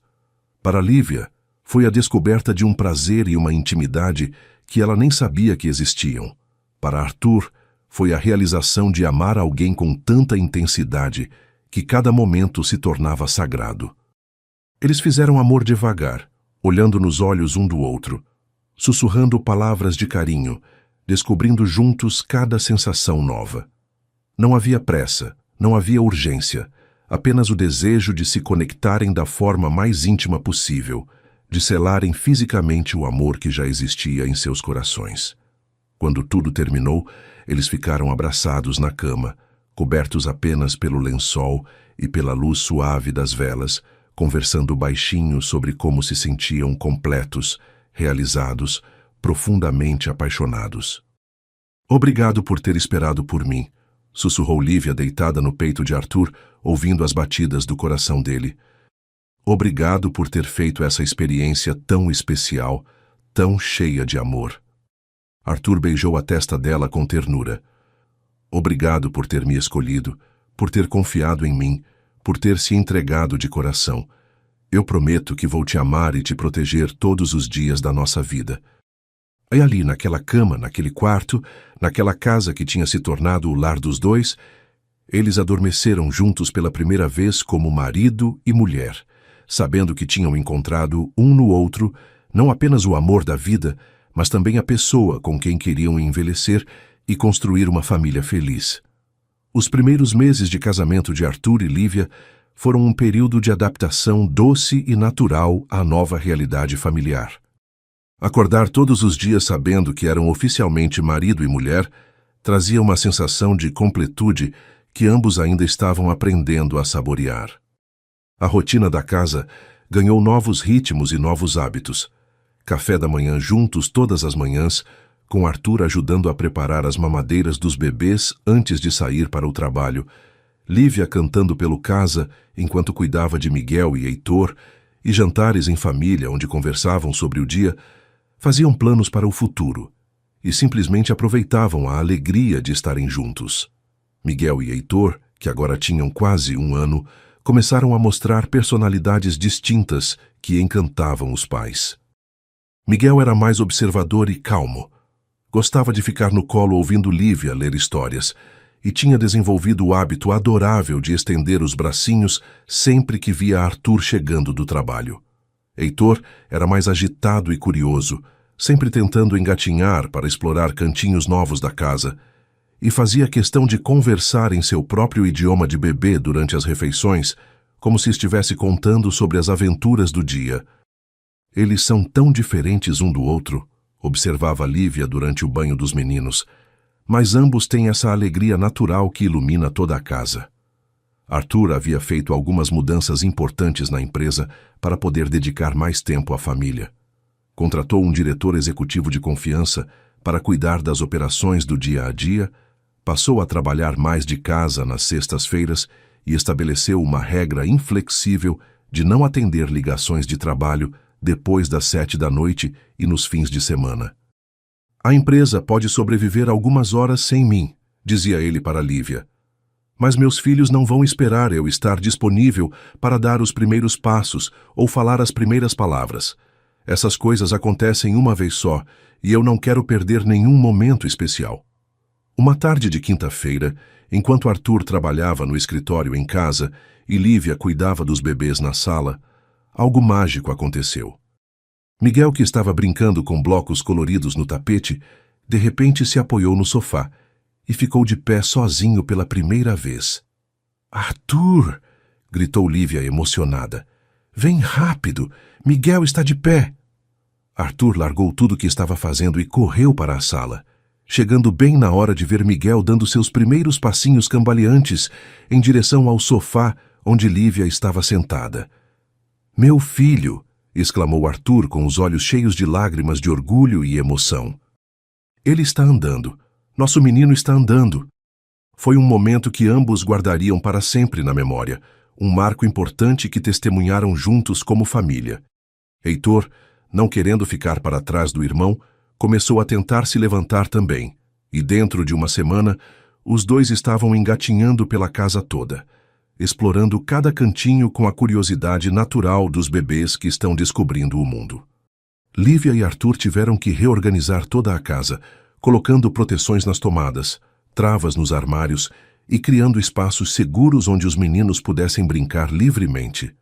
S1: Para Lívia, foi a descoberta de um prazer e uma intimidade que ela nem sabia que existiam. Para Arthur, foi a realização de amar alguém com tanta intensidade que cada momento se tornava sagrado. Eles fizeram amor devagar, olhando nos olhos um do outro, sussurrando palavras de carinho, descobrindo juntos cada sensação nova. Não havia pressa, não havia urgência, apenas o desejo de se conectarem da forma mais íntima possível, de selarem fisicamente o amor que já existia em seus corações. Quando tudo terminou, eles ficaram abraçados na cama, cobertos apenas pelo lençol e pela luz suave das velas, conversando baixinho sobre como se sentiam completos, realizados, profundamente apaixonados. "Obrigado por ter esperado por mim", sussurrou Lívia deitada no peito de Arthur, ouvindo as batidas do coração dele. "Obrigado por ter feito essa experiência tão especial, tão cheia de amor." Arthur beijou a testa dela com ternura. Obrigado por ter me escolhido, por ter confiado em mim, por ter se entregado de coração. Eu prometo que vou te amar e te proteger todos os dias da nossa vida. E ali, naquela cama, naquele quarto, naquela casa que tinha se tornado o lar dos dois, eles adormeceram juntos pela primeira vez como marido e mulher, sabendo que tinham encontrado um no outro não apenas o amor da vida, mas também a pessoa com quem queriam envelhecer e construir uma família feliz. Os primeiros meses de casamento de Arthur e Lívia foram um período de adaptação doce e natural à nova realidade familiar. Acordar todos os dias sabendo que eram oficialmente marido e mulher trazia uma sensação de completude que ambos ainda estavam aprendendo a saborear. A rotina da casa ganhou novos ritmos e novos hábitos. Café da manhã juntos todas as manhãs, com Arthur ajudando a preparar as mamadeiras dos bebês antes de sair para o trabalho, Lívia cantando pelo casa enquanto cuidava de Miguel e Heitor, e jantares em família onde conversavam sobre o dia, faziam planos para o futuro e simplesmente aproveitavam a alegria de estarem juntos. Miguel e Heitor, que agora tinham quase 1 ano, começaram a mostrar personalidades distintas que encantavam os pais. Miguel era mais observador e calmo. Gostava de ficar no colo ouvindo Lívia ler histórias e tinha desenvolvido o hábito adorável de estender os bracinhos sempre que via Arthur chegando do trabalho. Heitor era mais agitado e curioso, sempre tentando engatinhar para explorar cantinhos novos da casa, e fazia questão de conversar em seu próprio idioma de bebê durante as refeições, como se estivesse contando sobre as aventuras do dia. Eles são tão diferentes um do outro, observava Lívia durante o banho dos meninos, mas ambos têm essa alegria natural que ilumina toda a casa. Arthur havia feito algumas mudanças importantes na empresa para poder dedicar mais tempo à família. Contratou um diretor executivo de confiança para cuidar das operações do dia a dia, passou a trabalhar mais de casa nas sextas-feiras e estabeleceu uma regra inflexível de não atender ligações de trabalho depois das 7 da noite e nos fins de semana. A empresa pode sobreviver algumas horas sem mim, dizia ele para Lívia. Mas meus filhos não vão esperar eu estar disponível para dar os primeiros passos ou falar as primeiras palavras. Essas coisas acontecem uma vez só e eu não quero perder nenhum momento especial. Uma tarde de quinta-feira, enquanto Arthur trabalhava no escritório em casa e Lívia cuidava dos bebês na sala, algo mágico aconteceu. Miguel, que estava brincando com blocos coloridos no tapete, de repente se apoiou no sofá e ficou de pé sozinho pela primeira vez. "Arthur!" gritou Lívia emocionada. "Vem rápido! Miguel está de pé!" Arthur largou tudo o que estava fazendo e correu para a sala, chegando bem na hora de ver Miguel dando seus primeiros passinhos cambaleantes em direção ao sofá onde Lívia estava sentada. "Meu filho!" exclamou Arthur com os olhos cheios de lágrimas de orgulho e emoção. "Ele está andando. Nosso menino está andando." Foi um momento que ambos guardariam para sempre na memória, um marco importante que testemunharam juntos como família. Heitor, não querendo ficar para trás do irmão, começou a tentar se levantar também, e dentro de uma semana, os dois estavam engatinhando pela casa toda, explorando cada cantinho com a curiosidade natural dos bebês que estão descobrindo o mundo. Lívia e Arthur tiveram que reorganizar toda a casa, colocando proteções nas tomadas, travas nos armários e criando espaços seguros onde os meninos pudessem brincar livremente.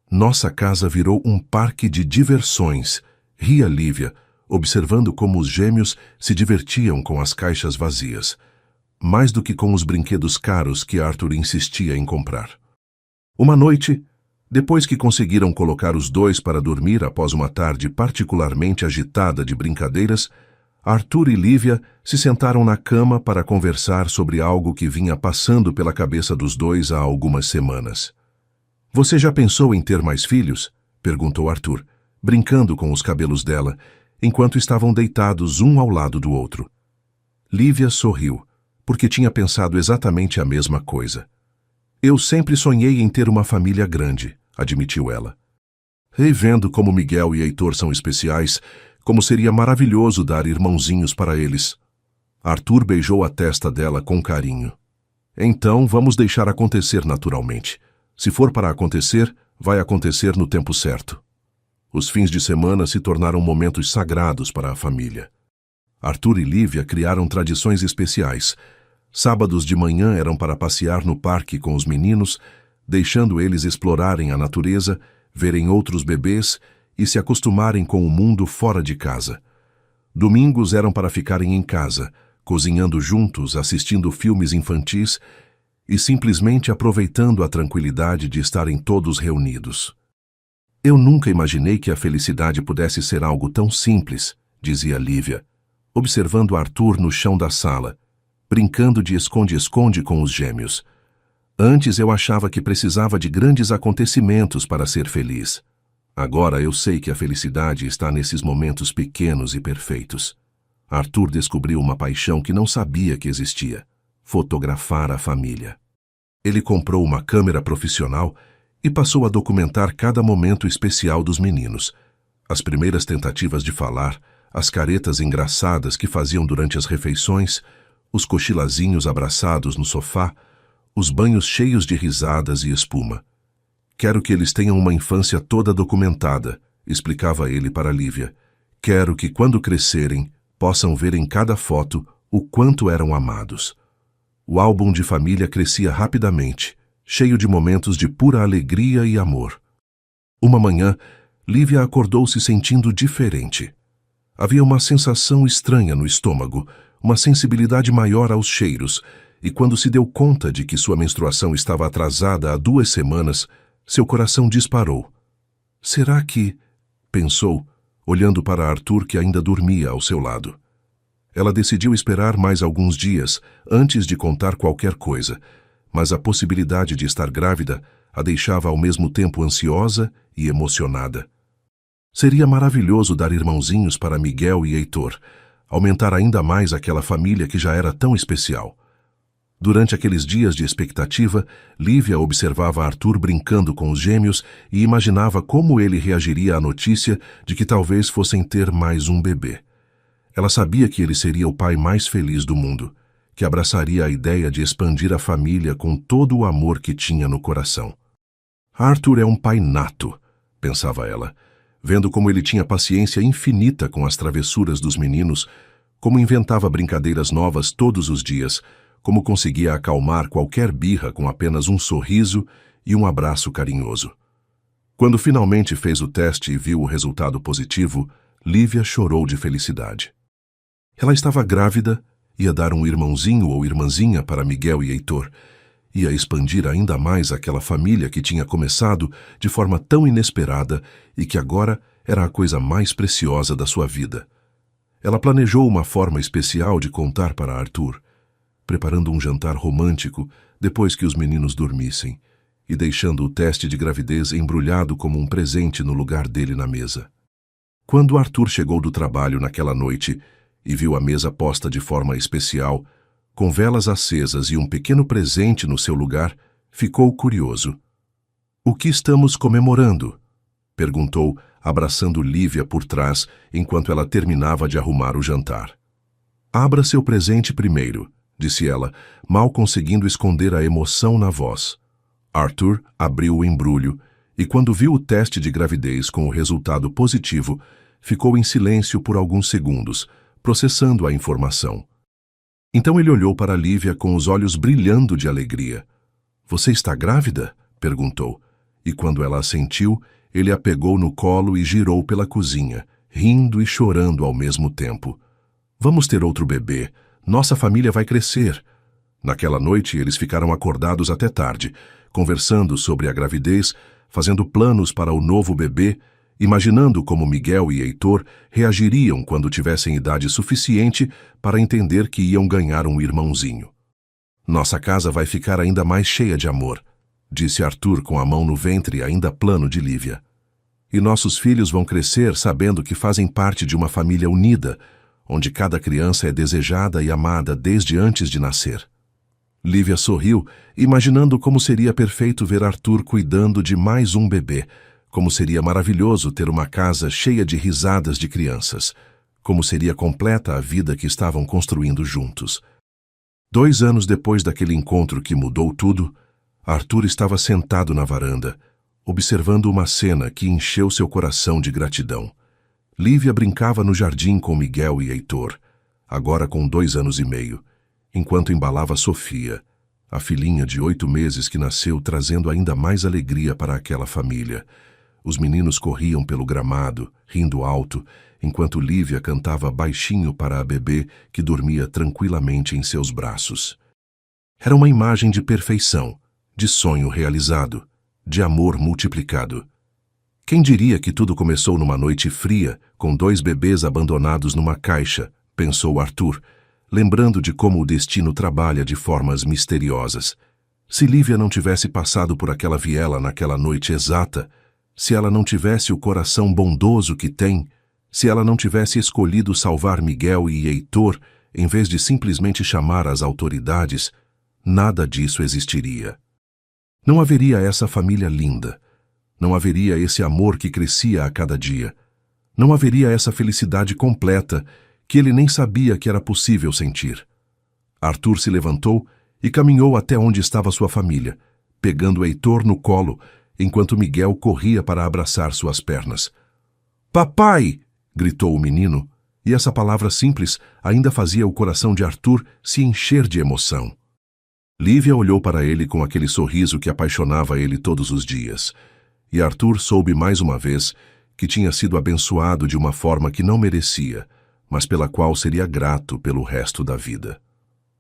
S1: "Nossa casa virou um parque de diversões", ria Lívia, observando como os gêmeos se divertiam com as caixas vazias, mais do que com os brinquedos caros que Arthur insistia em comprar. Uma noite, depois que conseguiram colocar os dois para dormir após uma tarde particularmente agitada de brincadeiras, Arthur e Lívia se sentaram na cama para conversar sobre algo que vinha passando pela cabeça dos dois há algumas semanas. "Você já pensou em ter mais filhos?" perguntou Arthur, brincando com os cabelos dela, enquanto estavam deitados um ao lado do outro. Lívia sorriu, porque tinha pensado exatamente a mesma coisa. "Eu sempre sonhei em ter uma família grande", admitiu ela. "E vendo como Miguel e Heitor são especiais, como seria maravilhoso dar irmãozinhos para eles." Arthur beijou a testa dela com carinho. Então, vamos deixar acontecer naturalmente. Se for para acontecer, vai acontecer no tempo certo. Os fins de semana se tornaram momentos sagrados para a família. Arthur e Lívia criaram tradições especiais. Sábados de manhã eram para passear no parque com os meninos, deixando eles explorarem a natureza, verem outros bebês e se acostumarem com o mundo fora de casa. Domingos eram para ficarem em casa, cozinhando juntos, assistindo filmes infantis e simplesmente aproveitando a tranquilidade de estarem todos reunidos. Eu nunca imaginei que a felicidade pudesse ser algo tão simples, dizia Lívia, observando Arthur no chão da sala, brincando de esconde-esconde com os gêmeos. Antes eu achava que precisava de grandes acontecimentos para ser feliz. Agora eu sei que a felicidade está nesses momentos pequenos e perfeitos. Arthur descobriu uma paixão que não sabia que existia: fotografar a família. Ele comprou uma câmera profissional e passou a documentar cada momento especial dos meninos. As primeiras tentativas de falar, as caretas engraçadas que faziam durante as refeições, os cochilazinhos abraçados no sofá, os banhos cheios de risadas e espuma. Quero que eles tenham uma infância toda documentada, explicava ele para Lívia. Quero que, quando crescerem, possam ver em cada foto o quanto eram amados. O álbum de família crescia rapidamente, cheio de momentos de pura alegria e amor. Uma manhã, Lívia acordou se sentindo diferente. Havia uma sensação estranha no estômago, uma sensibilidade maior aos cheiros, e quando se deu conta de que sua menstruação estava atrasada há 2 semanas, seu coração disparou. Será que... pensou, olhando para Arthur, que ainda dormia ao seu lado. Ela decidiu esperar mais alguns dias antes de contar qualquer coisa, mas a possibilidade de estar grávida a deixava ao mesmo tempo ansiosa e emocionada. Seria maravilhoso dar irmãozinhos para Miguel e Heitor, aumentar ainda mais aquela família que já era tão especial. Durante aqueles dias de expectativa, Lívia observava Arthur brincando com os gêmeos e imaginava como ele reagiria à notícia de que talvez fossem ter mais um bebê. Ela sabia que ele seria o pai mais feliz do mundo, que abraçaria a ideia de expandir a família com todo o amor que tinha no coração. Arthur é um pai nato, pensava ela, vendo como ele tinha paciência infinita com as travessuras dos meninos, como inventava brincadeiras novas todos os dias, como conseguia acalmar qualquer birra com apenas um sorriso e um abraço carinhoso. Quando finalmente fez o teste e viu o resultado positivo, Lívia chorou de felicidade. Ela estava grávida, ia dar um irmãozinho ou irmãzinha para Miguel e Heitor, ia expandir ainda mais aquela família que tinha começado de forma tão inesperada e que agora era a coisa mais preciosa da sua vida. Ela planejou uma forma especial de contar para Arthur, preparando um jantar romântico depois que os meninos dormissem e deixando o teste de gravidez embrulhado como um presente no lugar dele na mesa. Quando Arthur chegou do trabalho naquela noite e viu a mesa posta de forma especial, com velas acesas e um pequeno presente no seu lugar, ficou curioso. "O que estamos comemorando?" perguntou, abraçando Lívia por trás enquanto ela terminava de arrumar o jantar. "Abra seu presente primeiro", disse ela, mal conseguindo esconder a emoção na voz. Arthur abriu o embrulho e, quando viu o teste de gravidez com o resultado positivo, ficou em silêncio por alguns segundos, processando a informação. Então ele olhou para Lívia com os olhos brilhando de alegria. "Você está grávida?" perguntou, e quando ela assentiu, ele a pegou no colo e girou pela cozinha, rindo e chorando ao mesmo tempo. "Vamos ter outro bebê. Nossa família vai crescer." Naquela noite, eles ficaram acordados até tarde, conversando sobre a gravidez, fazendo planos para o novo bebê, imaginando como Miguel e Heitor reagiriam quando tivessem idade suficiente para entender que iam ganhar um irmãozinho. "Nossa casa vai ficar ainda mais cheia de amor", disse Arthur com a mão no ventre ainda plano de Lívia. "E nossos filhos vão crescer sabendo que fazem parte de uma família unida, onde cada criança é desejada e amada desde antes de nascer." Lívia sorriu, imaginando como seria perfeito ver Arthur cuidando de mais um bebê, como seria maravilhoso ter uma casa cheia de risadas de crianças, como seria completa a vida que estavam construindo juntos. 2 anos depois daquele encontro que mudou tudo, Arthur estava sentado na varanda, observando uma cena que encheu seu coração de gratidão. Lívia brincava no jardim com Miguel e Heitor, agora com 2 anos e meio, enquanto embalava Sofia, a filhinha de 8 meses que nasceu trazendo ainda mais alegria para aquela família. Os meninos corriam pelo gramado, rindo alto, enquanto Lívia cantava baixinho para a bebê que dormia tranquilamente em seus braços. Era uma imagem de perfeição, de sonho realizado, de amor multiplicado. Quem diria que tudo começou numa noite fria, com 2 bebês abandonados numa caixa, pensou Arthur, lembrando de como o destino trabalha de formas misteriosas. Se Lívia não tivesse passado por aquela viela naquela noite exata, se ela não tivesse o coração bondoso que tem, se ela não tivesse escolhido salvar Miguel e Heitor, em vez de simplesmente chamar as autoridades, nada disso existiria. Não haveria essa família linda. Não haveria esse amor que crescia a cada dia. Não haveria essa felicidade completa que ele nem sabia que era possível sentir. Arthur se levantou e caminhou até onde estava sua família, pegando Heitor no colo, enquanto Miguel corria para abraçar suas pernas. "Papai!" gritou o menino, e essa palavra simples ainda fazia o coração de Arthur se encher de emoção. Lívia olhou para ele com aquele sorriso que apaixonava ele todos os dias, e Arthur soube mais uma vez que tinha sido abençoado de uma forma que não merecia, mas pela qual seria grato pelo resto da vida.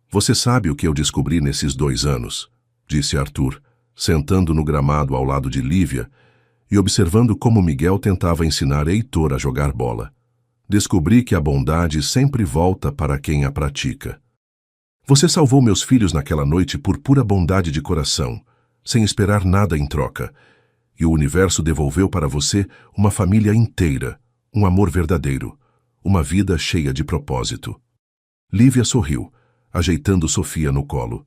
S1: "Você sabe o que eu descobri nesses 2 anos?" disse Arthur, sentando no gramado ao lado de Lívia e observando como Miguel tentava ensinar Heitor a jogar bola. "Descobri que a bondade sempre volta para quem a pratica. Você salvou meus filhos naquela noite por pura bondade de coração, sem esperar nada em troca, e o universo devolveu para você uma família inteira, um amor verdadeiro, uma vida cheia de propósito." Lívia sorriu, ajeitando Sofia no colo.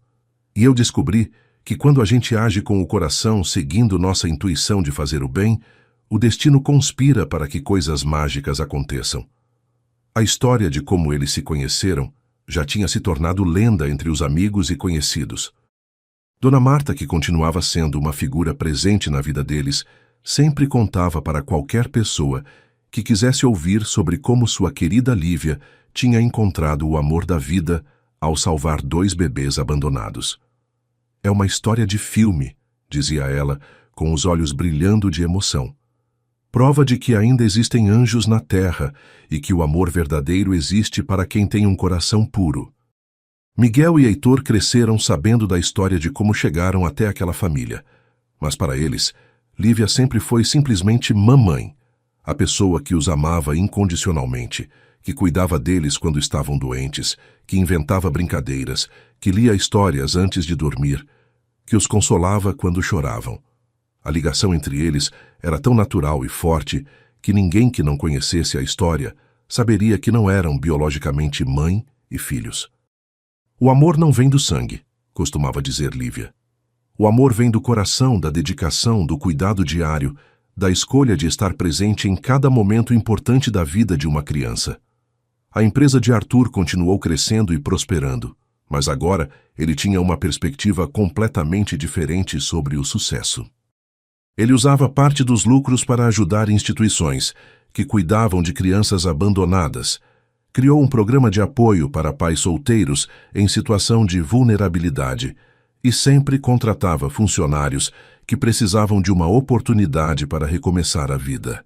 S1: "E eu descobri que quando a gente age com o coração seguindo nossa intuição de fazer o bem, o destino conspira para que coisas mágicas aconteçam." A história de como eles se conheceram já tinha se tornado lenda entre os amigos e conhecidos. Dona Marta, que continuava sendo uma figura presente na vida deles, sempre contava para qualquer pessoa que quisesse ouvir sobre como sua querida Lívia tinha encontrado o amor da vida ao salvar 2 bebês abandonados. "É uma história de filme", dizia ela, com os olhos brilhando de emoção. "Prova de que ainda existem anjos na terra e que o amor verdadeiro existe para quem tem um coração puro." Miguel e Heitor cresceram sabendo da história de como chegaram até aquela família, mas para eles, Lívia sempre foi simplesmente mamãe, a pessoa que os amava incondicionalmente, que cuidava deles quando estavam doentes, que inventava brincadeiras, que lia histórias antes de dormir, que os consolava quando choravam. A ligação entre eles era tão natural e forte que ninguém que não conhecesse a história saberia que não eram biologicamente mãe e filhos. "O amor não vem do sangue", costumava dizer Lívia. "O amor vem do coração, da dedicação, do cuidado diário, da escolha de estar presente em cada momento importante da vida de uma criança." A empresa de Arthur continuou crescendo e prosperando, mas agora ele tinha uma perspectiva completamente diferente sobre o sucesso. Ele usava parte dos lucros para ajudar instituições que cuidavam de crianças abandonadas, criou um programa de apoio para pais solteiros em situação de vulnerabilidade e sempre contratava funcionários que precisavam de uma oportunidade para recomeçar a vida.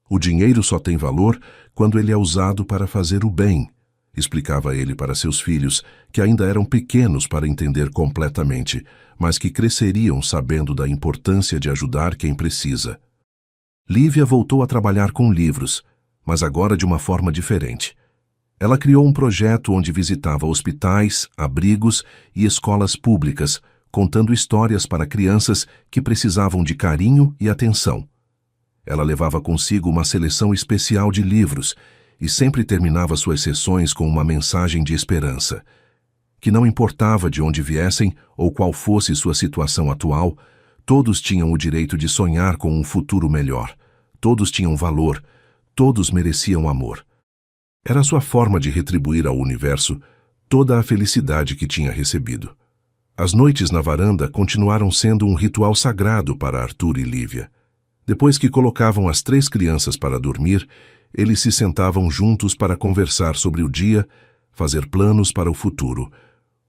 S1: "O dinheiro só tem valor quando ele é usado para fazer o bem", explicava ele para seus filhos, que ainda eram pequenos para entender completamente, mas que cresceriam sabendo da importância de ajudar quem precisa. Lívia voltou a trabalhar com livros, mas agora de uma forma diferente. Ela criou um projeto onde visitava hospitais, abrigos e escolas públicas, contando histórias para crianças que precisavam de carinho e atenção. Ela levava consigo uma seleção especial de livros e sempre terminava suas sessões com uma mensagem de esperança, que não importava de onde viessem ou qual fosse sua situação atual, todos tinham o direito de sonhar com um futuro melhor, todos tinham valor, todos mereciam amor. Era sua forma de retribuir ao universo toda a felicidade que tinha recebido. As noites na varanda continuaram sendo um ritual sagrado para Arthur e Lívia. Depois que colocavam as 3 crianças para dormir, eles se sentavam juntos para conversar sobre o dia, fazer planos para o futuro,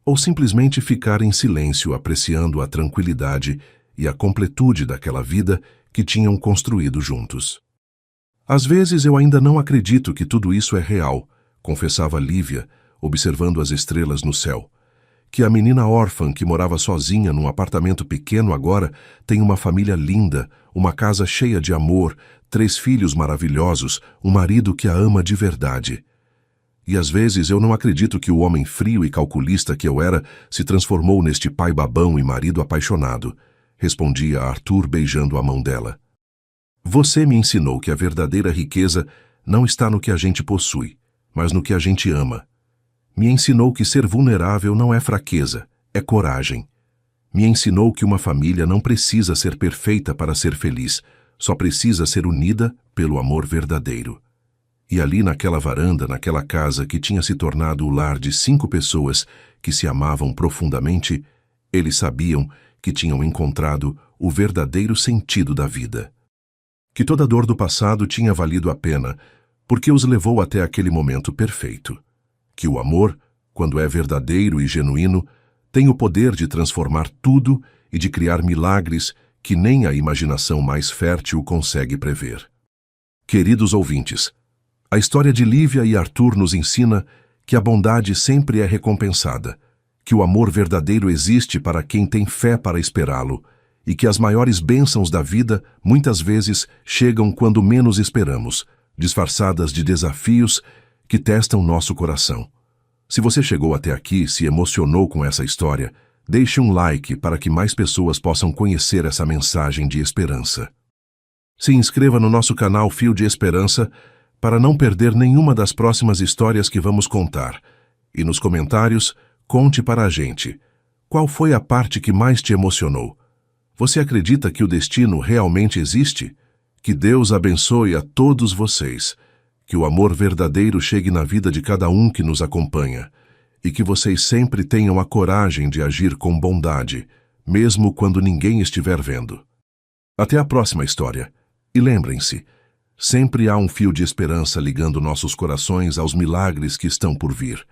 S1: ou simplesmente ficar em silêncio apreciando a tranquilidade e a completude daquela vida que tinham construído juntos. Às vezes eu ainda não acredito que tudo isso é real, confessava Lívia, observando as estrelas no céu. Que a menina órfã que morava sozinha num apartamento pequeno agora tem uma família linda, uma casa cheia de amor, 3 filhos maravilhosos, um marido que a ama de verdade. E às vezes eu não acredito que o homem frio e calculista que eu era se transformou neste pai babão e marido apaixonado, respondia Arthur beijando a mão dela. Você me ensinou que a verdadeira riqueza não está no que a gente possui, mas no que a gente ama. Me ensinou que ser vulnerável não é fraqueza, é coragem. Me ensinou que uma família não precisa ser perfeita para ser feliz, só precisa ser unida pelo amor verdadeiro. E ali naquela varanda, naquela casa que tinha se tornado o lar de 5 pessoas que se amavam profundamente, eles sabiam que tinham encontrado o verdadeiro sentido da vida. Que toda dor do passado tinha valido a pena, porque os levou até aquele momento perfeito. Que o amor, quando é verdadeiro e genuíno, tem o poder de transformar tudo e de criar milagres que nem a imaginação mais fértil consegue prever. Queridos ouvintes, a história de Lívia e Arthur nos ensina que a bondade sempre é recompensada, que o amor verdadeiro existe para quem tem fé para esperá-lo e que as maiores bênçãos da vida muitas vezes chegam quando menos esperamos, disfarçadas de desafios que testam nosso coração. Se você chegou até aqui e se emocionou com essa história, deixe um like para que mais pessoas possam conhecer essa mensagem de esperança. Se inscreva no nosso canal Fio de Esperança para não perder nenhuma das próximas histórias que vamos contar. E nos comentários, conte para a gente. Qual foi a parte que mais te emocionou? Você acredita que o destino realmente existe? Que Deus abençoe a todos vocês. Que o amor verdadeiro chegue na vida de cada um que nos acompanha. E que vocês sempre tenham a coragem de agir com bondade, mesmo quando ninguém estiver vendo. Até a próxima história. E lembrem-se, sempre há um fio de esperança ligando nossos corações aos milagres que estão por vir.